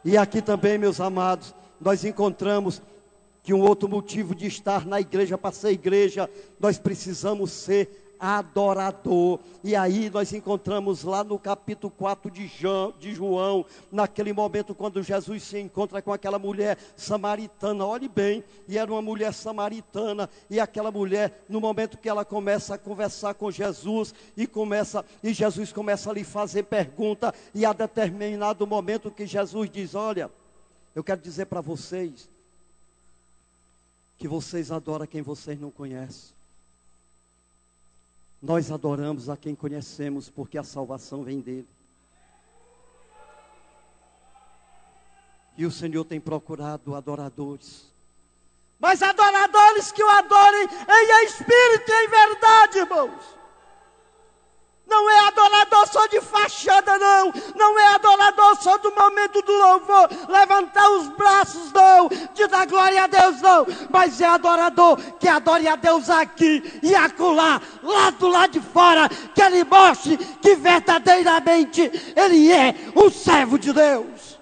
E aqui também, meus amados, nós encontramos que um outro motivo de estar na igreja, para ser igreja, nós precisamos ser adorador. E aí nós encontramos lá no capítulo 4 de João, naquele momento quando Jesus se encontra com aquela mulher samaritana, olhe bem, e era uma mulher samaritana, e aquela mulher, no momento que ela começa a conversar com Jesus, e Jesus começa a lhe fazer pergunta, e a determinado momento que Jesus diz: olha, eu quero dizer para vocês, que vocês adoram quem vocês não conhecem. Nós adoramos a quem conhecemos, porque a salvação vem dele. E o Senhor tem procurado adoradores. Mas adoradores que o adorem em espírito e em verdade, irmãos. Não é adorador só de fachada, não. Não é adorador só do momento do louvor, levantar os braços, não. De dar glória a Deus, não. Mas é adorador que adore a Deus aqui e acolá, lá do lado de fora. Que ele mostre que verdadeiramente ele é um servo de Deus.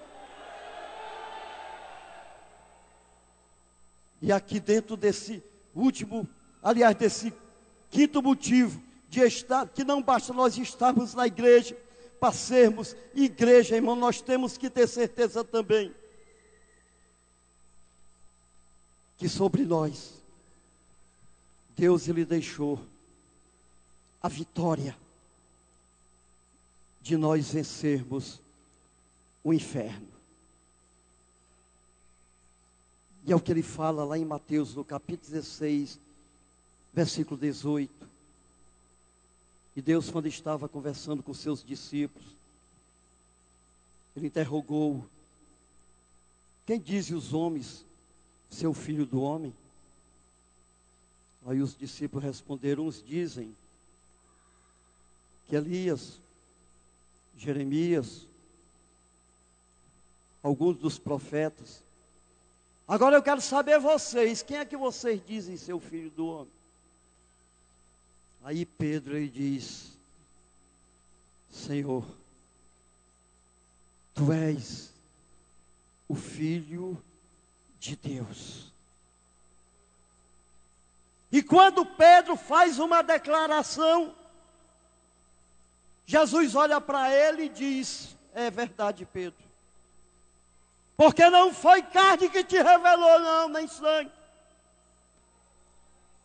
E aqui dentro desse último, aliás, desse quinto motivo, de estar, que não basta nós estarmos na igreja, para sermos igreja, irmão, nós temos que ter certeza também, que sobre nós, Deus ele deixou a vitória, de nós vencermos o inferno. E é o que ele fala lá em Mateus, no capítulo 16, versículo 18. E Deus, quando estava conversando com seus discípulos, ele interrogou: quem dizem os homens ser o filho do homem? Aí os discípulos responderam: uns dizem que Elias, Jeremias, alguns dos profetas. Agora eu quero saber vocês, quem é que vocês dizem ser o filho do homem? Aí Pedro ele diz: Senhor, Tu és o Filho de Deus. E quando Pedro faz uma declaração, Jesus olha para ele e diz: é verdade, Pedro. Porque não foi carne que te revelou, não, nem sangue.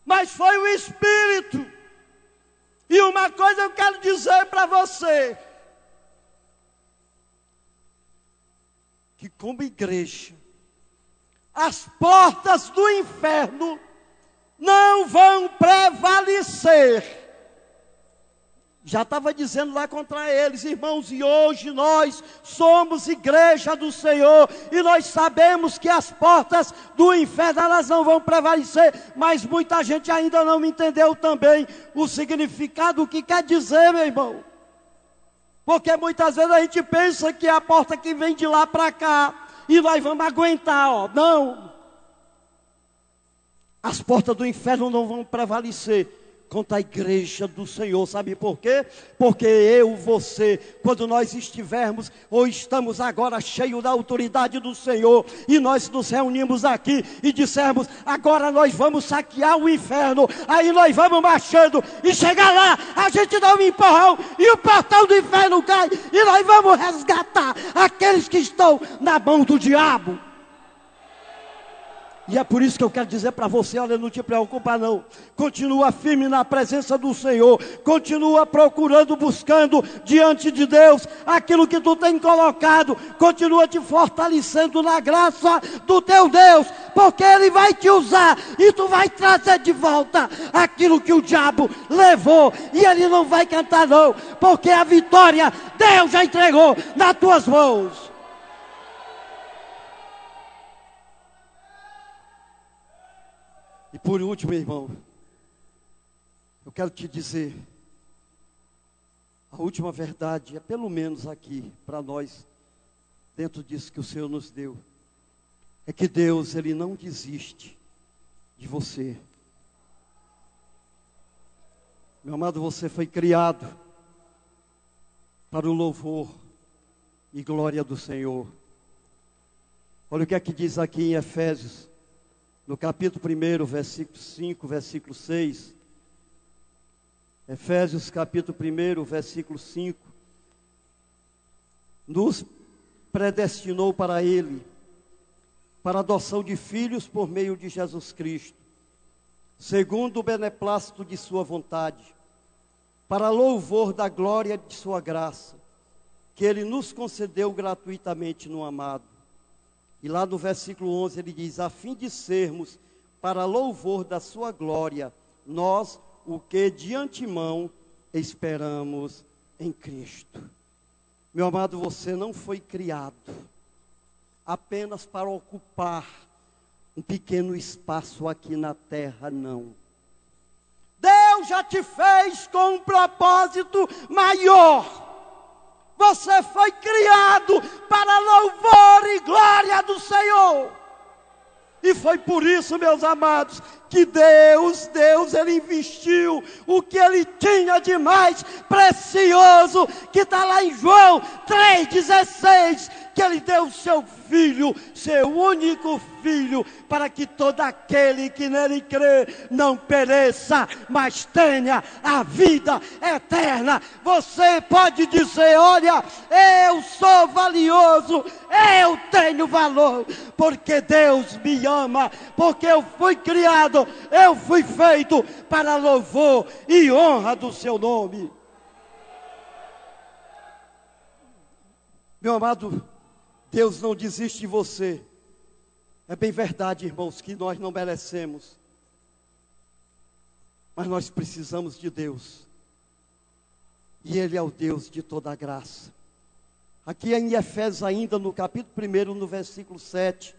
Mas foi o Espírito. E uma coisa eu quero dizer para você, que como igreja, as portas do inferno não vão prevalecer. Já estava dizendo lá contra eles, irmãos, e hoje nós somos igreja do Senhor, e nós sabemos que as portas do inferno, elas não vão prevalecer, mas muita gente ainda não entendeu também o significado, o que quer dizer, meu irmão. Porque muitas vezes a gente pensa que é a porta que vem de lá para cá, e nós vamos aguentar, ó. Não. As portas do inferno não vão prevalecer. contra a igreja do Senhor. Sabe por quê? Porque eu, você, quando nós estivermos ou estamos agora cheios da autoridade do Senhor, e nós nos reunimos aqui e dissermos, agora nós vamos saquear o inferno, aí nós vamos marchando, e chegar lá, a gente dá um empurrão, e o portão do inferno cai, e nós vamos resgatar aqueles que estão na mão do diabo. E é por isso que eu quero dizer para você, olha, não te preocupa não. Continua firme na presença do Senhor. Continua procurando, buscando diante de Deus aquilo que tu tem colocado. Continua te fortalecendo na graça do teu Deus. Porque Ele vai te usar e tu vai trazer de volta aquilo que o diabo levou. E Ele não vai cantar não. Porque a vitória Deus já entregou nas tuas mãos. E por último, irmão, eu quero te dizer, a última verdade é pelo menos aqui, para nós, dentro disso que o Senhor nos deu, é que Deus, Ele não desiste de você. Meu amado, você foi criado para o louvor e glória do Senhor. Olha o que é que diz aqui em Efésios. No capítulo 1, versículo 5, versículo 6. Efésios capítulo 1, versículo 5. Nos predestinou para Ele, para a adoção de filhos por meio de Jesus Cristo, segundo o beneplácito de sua vontade, para louvor da glória de sua graça, que Ele nos concedeu gratuitamente no amado. E lá no versículo 11 ele diz, a fim de sermos para louvor da sua glória, nós o que de antemão esperamos em Cristo. Meu amado, você não foi criado apenas para ocupar um pequeno espaço aqui na terra, não. Deus já te fez com um propósito maior. Você foi criado para louvor e glória do Senhor. E foi por isso, meus amados, que Deus, Ele investiu o que Ele tinha de mais precioso, que está lá em João 3,16, que Ele deu o seu Filho, seu único Filho, para que todo aquele que nele crê não pereça, mas tenha a vida eterna. Você pode dizer, olha, eu sou valioso, eu tenho valor, porque Deus me ama, porque eu fui criado, eu fui feito para louvor e honra do seu nome. Meu amado, Deus não desiste de você. É bem verdade, irmãos, que nós não merecemos. Mas nós precisamos de Deus. E Ele é o Deus de toda a graça. Aqui em Efésios ainda, no capítulo 1, no versículo 7,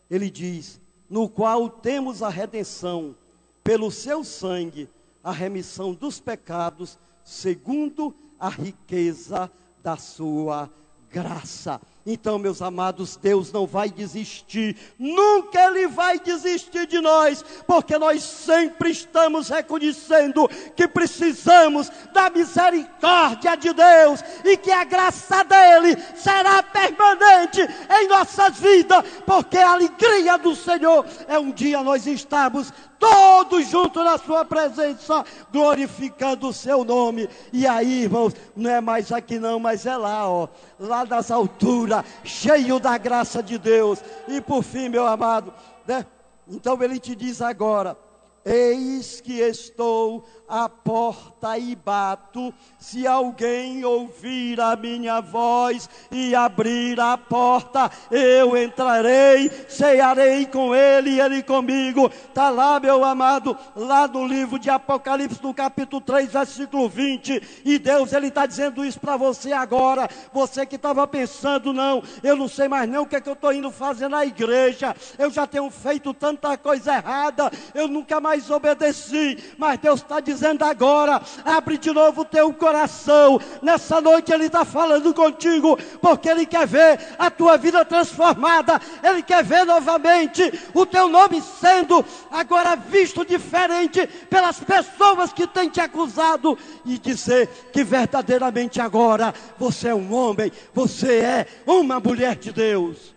ele diz, no qual temos a redenção, pelo seu sangue, a remissão dos pecados, segundo a riqueza da sua graça. Então, meus amados, Deus não vai desistir, nunca Ele vai desistir de nós, porque nós sempre estamos reconhecendo que precisamos da misericórdia de Deus, e que a graça dEle será permanente em nossas vidas, porque a alegria do Senhor é um dia nós estarmos todos juntos na sua presença, glorificando o seu nome. E aí, irmãos, não é mais aqui não, mas é lá, ó, lá nas alturas, cheio da graça de Deus. E por fim, meu amado, né? Então ele te diz agora, eis que estou à porta e bato, se alguém ouvir a minha voz e abrir a porta, eu entrarei, cearei com ele e ele comigo. Está lá, meu amado, lá no livro de Apocalipse, no capítulo 3, versículo 20, e Deus, Ele está dizendo isso para você agora, você que estava pensando, não, eu não sei mais não o que é que eu estou indo fazer na igreja, eu já tenho feito tanta coisa errada, eu nunca mais mais obedeci. Mas Deus está dizendo agora, abre de novo o teu coração. Nessa noite Ele está falando contigo, porque Ele quer ver a tua vida transformada. Ele quer ver novamente o teu nome sendo agora visto diferente pelas pessoas que têm te acusado, e dizer que verdadeiramente agora você é um homem, você é uma mulher de Deus.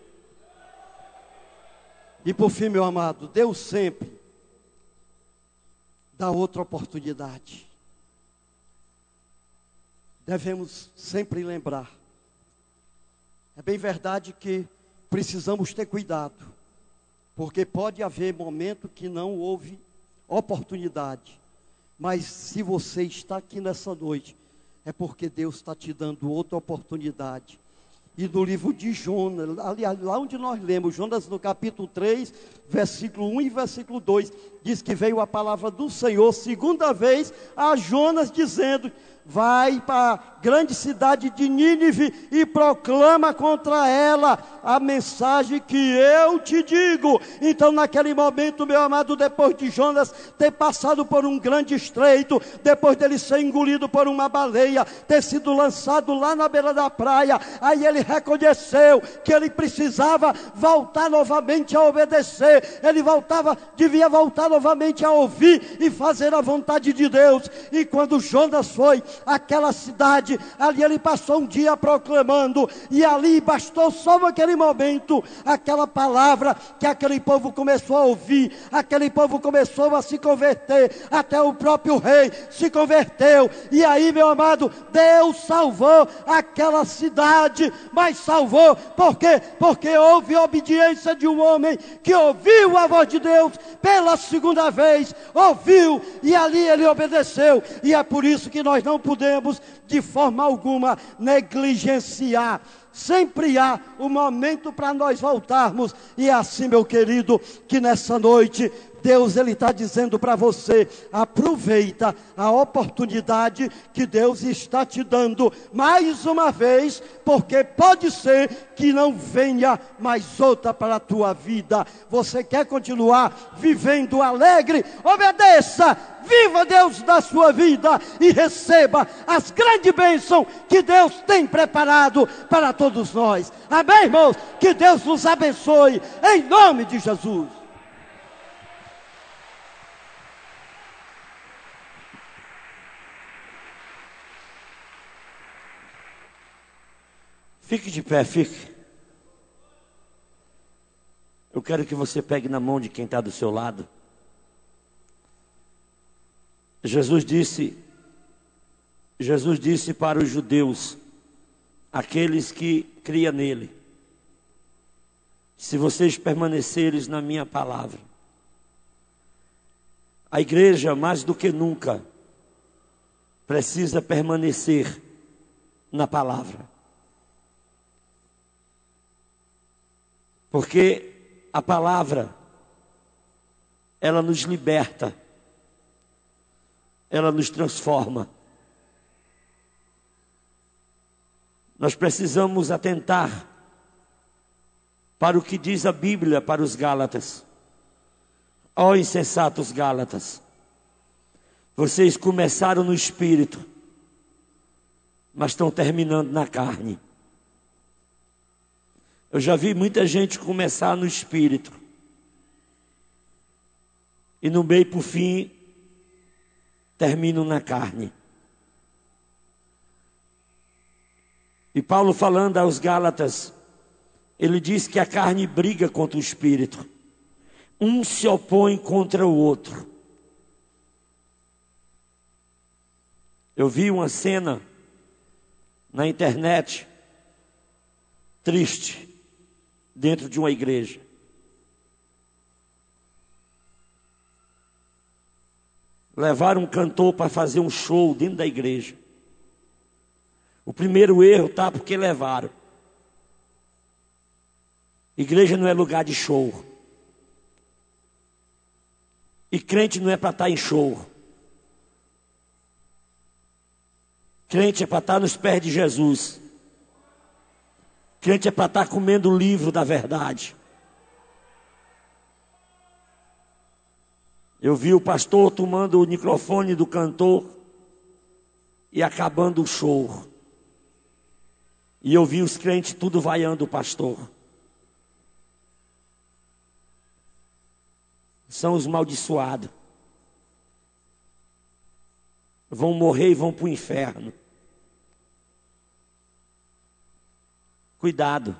E por fim, meu amado, Deus sempre dá outra oportunidade. Devemos sempre lembrar. É bem verdade que precisamos ter cuidado, porque pode haver momento que não houve oportunidade. Mas se você está aqui nessa noite, é porque Deus está te dando outra oportunidade. E no livro de Jonas, aliás, lá onde nós lemos, Jonas no capítulo 3, versículo 1 e versículo 2, diz que veio a palavra do Senhor, segunda vez, a Jonas dizendo: vai para a grande cidade de Nínive e proclama contra ela a mensagem que eu te digo. Então naquele momento, meu amado, depois de Jonas ter passado por um grande estreito, depois dele ser engolido por uma baleia, ter sido lançado lá na beira da praia, aí ele reconheceu que ele precisava voltar novamente a obedecer, ele devia voltar novamente a ouvir e fazer a vontade de Deus. E quando Jonas foi àquela cidade, ali ele passou um dia proclamando, e ali bastou só naquele momento aquela palavra que aquele povo começou a ouvir, aquele povo começou a se converter, até o próprio rei se converteu. E aí, meu amado, Deus salvou aquela cidade. Mas salvou por quê? Porque houve obediência de um homem que ouviu a voz de Deus pela segunda vez, ouviu, e ali ele obedeceu. E é por isso que nós não podemos de forma alguma negligenciar. Sempre há um momento para nós voltarmos. E é assim, meu querido, que nessa noite Deus ele está dizendo para você: aproveita a oportunidade que Deus está te dando mais uma vez, porque pode ser que não venha mais outra para a tua vida. Você quer continuar vivendo alegre? Obedeça, viva Deus da sua vida e receba as grandes bênçãos que Deus tem preparado para todos nós. Amém, irmãos? Que Deus nos abençoe em nome de Jesus. Fique de pé, fique. Eu quero que você pegue na mão de quem está do seu lado. Jesus disse para os judeus, aqueles que criam nele: se vocês permanecerem na minha palavra. A igreja, mais do que nunca, precisa permanecer na palavra. Porque a palavra, ela nos liberta, ela nos transforma. Nós precisamos atentar para o que diz a Bíblia para os Gálatas. Ó insensatos Gálatas, vocês começaram no Espírito, mas estão terminando na carne. Eu já vi muita gente começar no Espírito e no meio por fim terminam na carne. E Paulo, falando aos Gálatas, ele diz que a carne briga contra o Espírito. Um se opõe contra o outro. Eu vi uma cena na internet triste, dentro de uma igreja. Levaram um cantor para fazer um show dentro da igreja. O primeiro erro está porque levaram. Igreja não é lugar de show. E crente não é para estar em show. Crente é para estar nos pés de Jesus. Crente é para estar comendo o livro da verdade. Eu vi o pastor tomando o microfone do cantor e acabando o show. E eu vi os crentes tudo vaiando o pastor. São os maldiçoados. Vão morrer e vão para o inferno. Cuidado.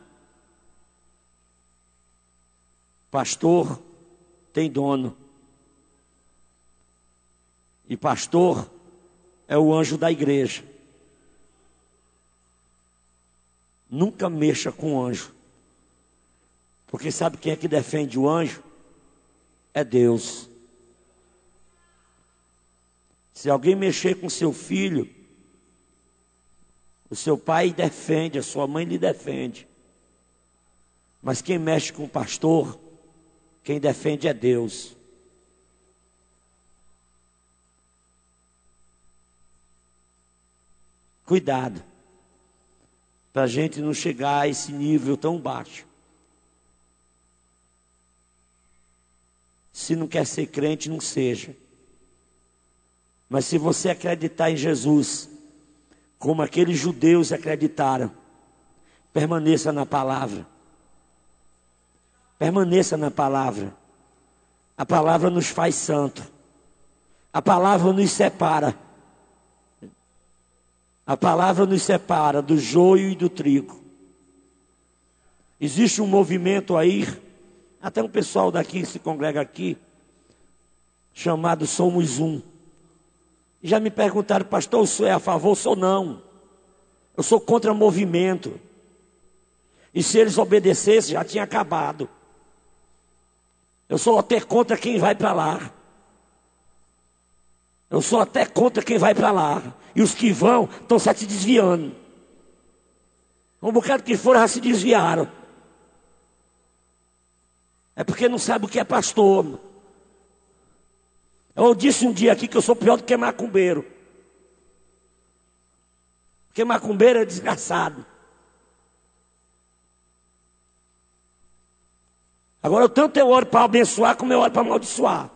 Pastor tem dono. E pastor é o anjo da igreja. Nunca mexa com o anjo. Porque sabe quem é que defende o anjo? É Deus. Se alguém mexer com seu filho, o seu pai defende, a sua mãe lhe defende. Mas quem mexe com o pastor, quem defende é Deus. Cuidado, para a gente não chegar a esse nível tão baixo. Se não quer ser crente, não seja. Mas se você acreditar em Jesus, como aqueles judeus acreditaram, permaneça na palavra. Permaneça na palavra. A palavra nos faz santo. A palavra nos separa. A palavra nos separa do joio e do trigo. Existe um movimento aí, até um pessoal daqui se congrega aqui, chamado Somos Um. Já me perguntaram, pastor, o senhor é a favor? Eu sou não. Eu sou contra movimento. E se eles obedecessem, já tinha acabado. Eu sou até contra quem vai para lá. Eu sou até contra quem vai para lá. E os que vão estão se desviando. Um bocado que foram já se desviaram. É porque não sabe o que é pastor. Eu disse um dia aqui que eu sou pior do que macumbeiro. Porque macumbeiro é desgraçado. Agora eu tanto eu oro para abençoar como eu oro para amaldiçoar.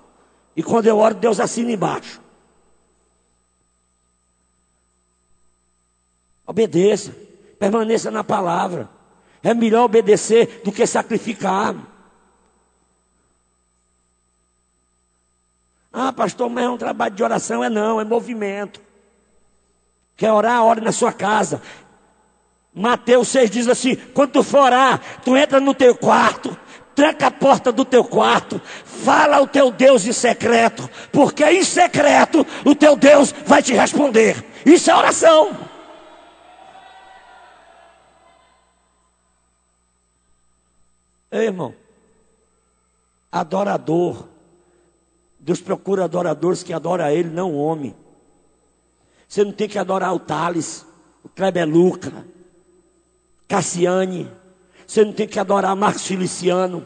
E quando eu oro, Deus assina embaixo. Obedeça, permaneça na palavra. É melhor obedecer do que sacrificar. Ah, pastor, mas é um trabalho de oração. Não, é movimento. Quer orar, ore na sua casa. Mateus 6 diz assim: quando tu for orar, tu entra no teu quarto, tranca a porta do teu quarto, fala ao teu Deus em secreto, porque em secreto o teu Deus vai te responder. Isso é oração. Ei, irmão, adorador, Deus procura adoradores que adoram a Ele, não o homem. Você não tem que adorar o Thales, o Kleber Luca, Cassiane. Você não tem que adorar Marcos Feliciano.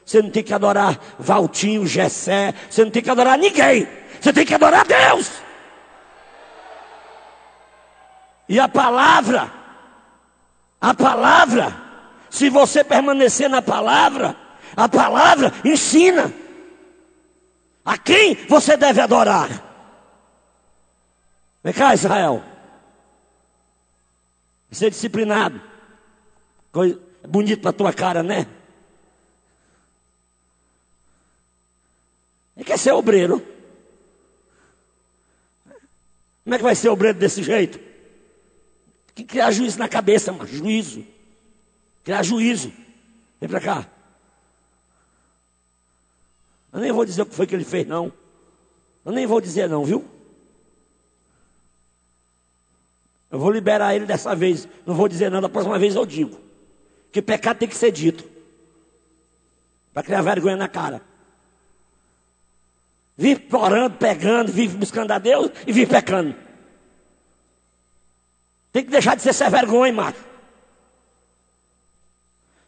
Você não tem que adorar Valtinho, Gessé. Você não tem que adorar ninguém. Você tem que adorar Deus. E a palavra, se você permanecer na palavra, a palavra ensina a quem você deve adorar. Vem cá, Israel. Ser disciplinado. Coisa bonito para tua cara, né? Ele quer ser obreiro. Como é que vai ser obreiro desse jeito? Tem que criar juízo na cabeça, mano. Juízo. Criar juízo. Vem para cá. Eu nem vou dizer o que foi que ele fez, não. Eu nem vou dizer não, viu? Eu vou liberar ele dessa vez. Não vou dizer não, da próxima vez eu digo. Que pecado tem que ser dito. Para criar vergonha na cara. Vive orando, pegando, vive buscando a Deus e vive pecando. Tem que deixar de ser sem vergonha, macho.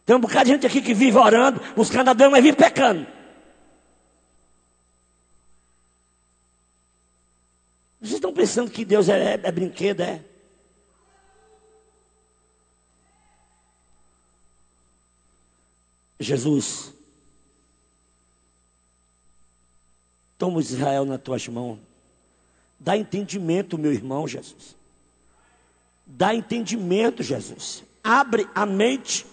Tem um bocado de gente aqui que vive orando, buscando a Deus, mas vive pecando. Vocês estão pensando que Deus é brinquedo, é? Jesus Toma Israel nas tuas mãos. Dá entendimento, meu irmão Jesus. Dá entendimento, Jesus. Abre a mente.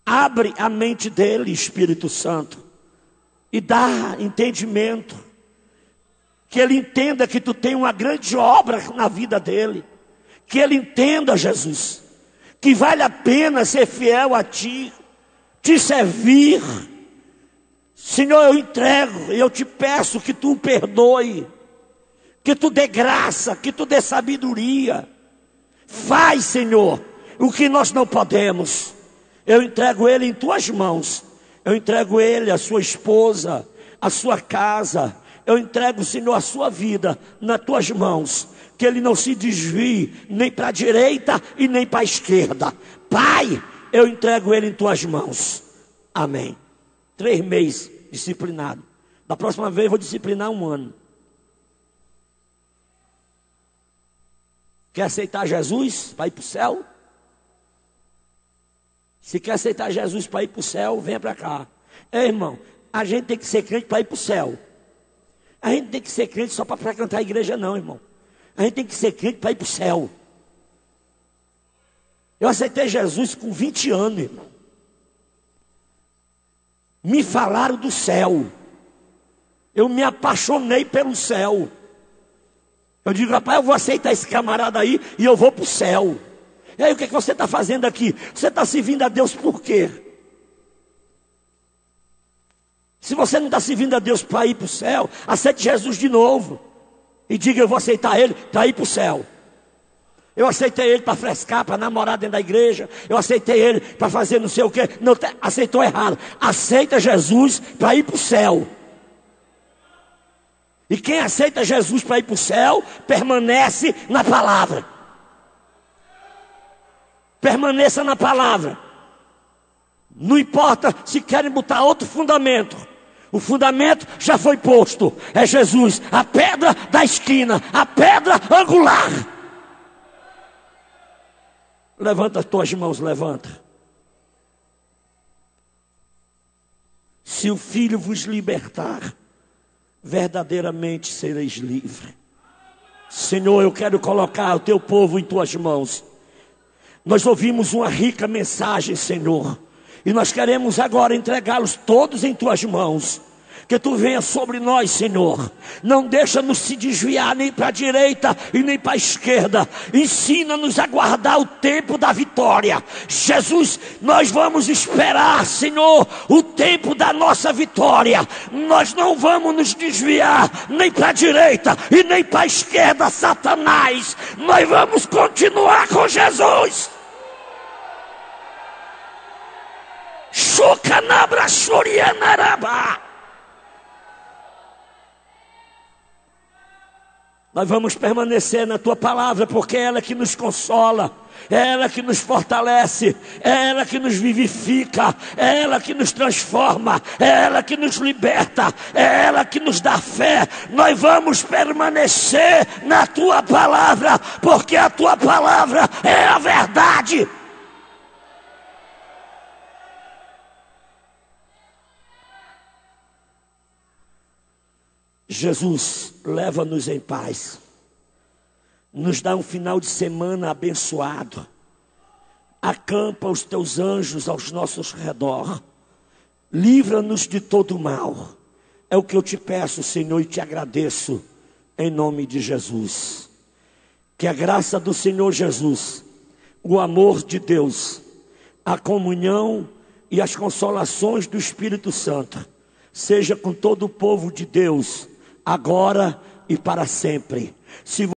Abre a mente dele, Espírito Santo. E dá entendimento. Que ele entenda que tu tem uma grande obra na vida dele. Que ele entenda, Jesus, que vale a pena ser fiel a ti, te servir. Senhor, eu entrego, eu te peço que tu o perdoe, que tu dê graça, que tu dê sabedoria. Faz, Senhor, o que nós não podemos. Eu entrego ele em tuas mãos. Eu entrego ele, a sua esposa, a sua casa. Eu entrego, Senhor, a sua vida nas tuas mãos. Que ele não se desvie nem para a direita e nem para a esquerda. Pai, eu entrego ele em tuas mãos. Amém. 3 meses disciplinado. Da próxima vez eu vou disciplinar 1 ano. Quer aceitar Jesus para ir para o céu? Se quer aceitar Jesus para ir para o céu, venha para cá. Irmão, a gente tem que ser crente para ir para o céu. A gente tem que ser crente só para frequentar a igreja não, irmão. A gente tem que ser crente para ir para o céu. Eu aceitei Jesus com 20 anos, irmão. Me falaram do céu. Eu me apaixonei pelo céu. Eu digo, rapaz, eu vou aceitar esse camarada aí e eu vou para o céu. E aí, o que você está fazendo aqui? Você está servindo a Deus por quê? Se você não está servindo a Deus para ir para o céu, aceite Jesus de novo. E diga, eu vou aceitar ele para ir para o céu. Eu aceitei ele para frescar, para namorar dentro da igreja. Eu aceitei ele para fazer não sei o quê. Não, aceitou errado. Aceita Jesus para ir para o céu. E quem aceita Jesus para ir para o céu, permanece na palavra. Permaneça na palavra. Não importa se querem botar outro fundamento. O fundamento já foi posto. É Jesus, a pedra da esquina, a pedra angular. Levanta as tuas mãos, levanta. Se o Filho vos libertar, verdadeiramente sereis livres. Senhor, eu quero colocar o teu povo em tuas mãos. Nós ouvimos uma rica mensagem, Senhor. E nós queremos agora entregá-los todos em tuas mãos. Que tu venha sobre nós, Senhor. Não deixa-nos se desviar nem para a direita e nem para a esquerda. Ensina-nos a guardar o tempo da vitória. Jesus, nós vamos esperar, Senhor, o tempo da nossa vitória. Nós não vamos nos desviar nem para a direita e nem para a esquerda, Satanás. Nós vamos continuar com Jesus. Chucanabra Shurianaraba. Nós vamos permanecer na tua palavra, porque é ela que nos consola, é ela que nos fortalece, é ela que nos vivifica, é ela que nos transforma, é ela que nos liberta, é ela que nos dá fé. Nós vamos permanecer na tua palavra, porque a tua palavra é a verdade. Jesus, leva-nos em paz. Nos dá um final de semana abençoado. Acampa os teus anjos aos nossos redor. Livra-nos de todo mal. É o que eu te peço, Senhor, e te agradeço. Em nome de Jesus. Que a graça do Senhor Jesus, o amor de Deus, a comunhão e as consolações do Espírito Santo, seja com todo o povo de Deus, agora e para sempre. Se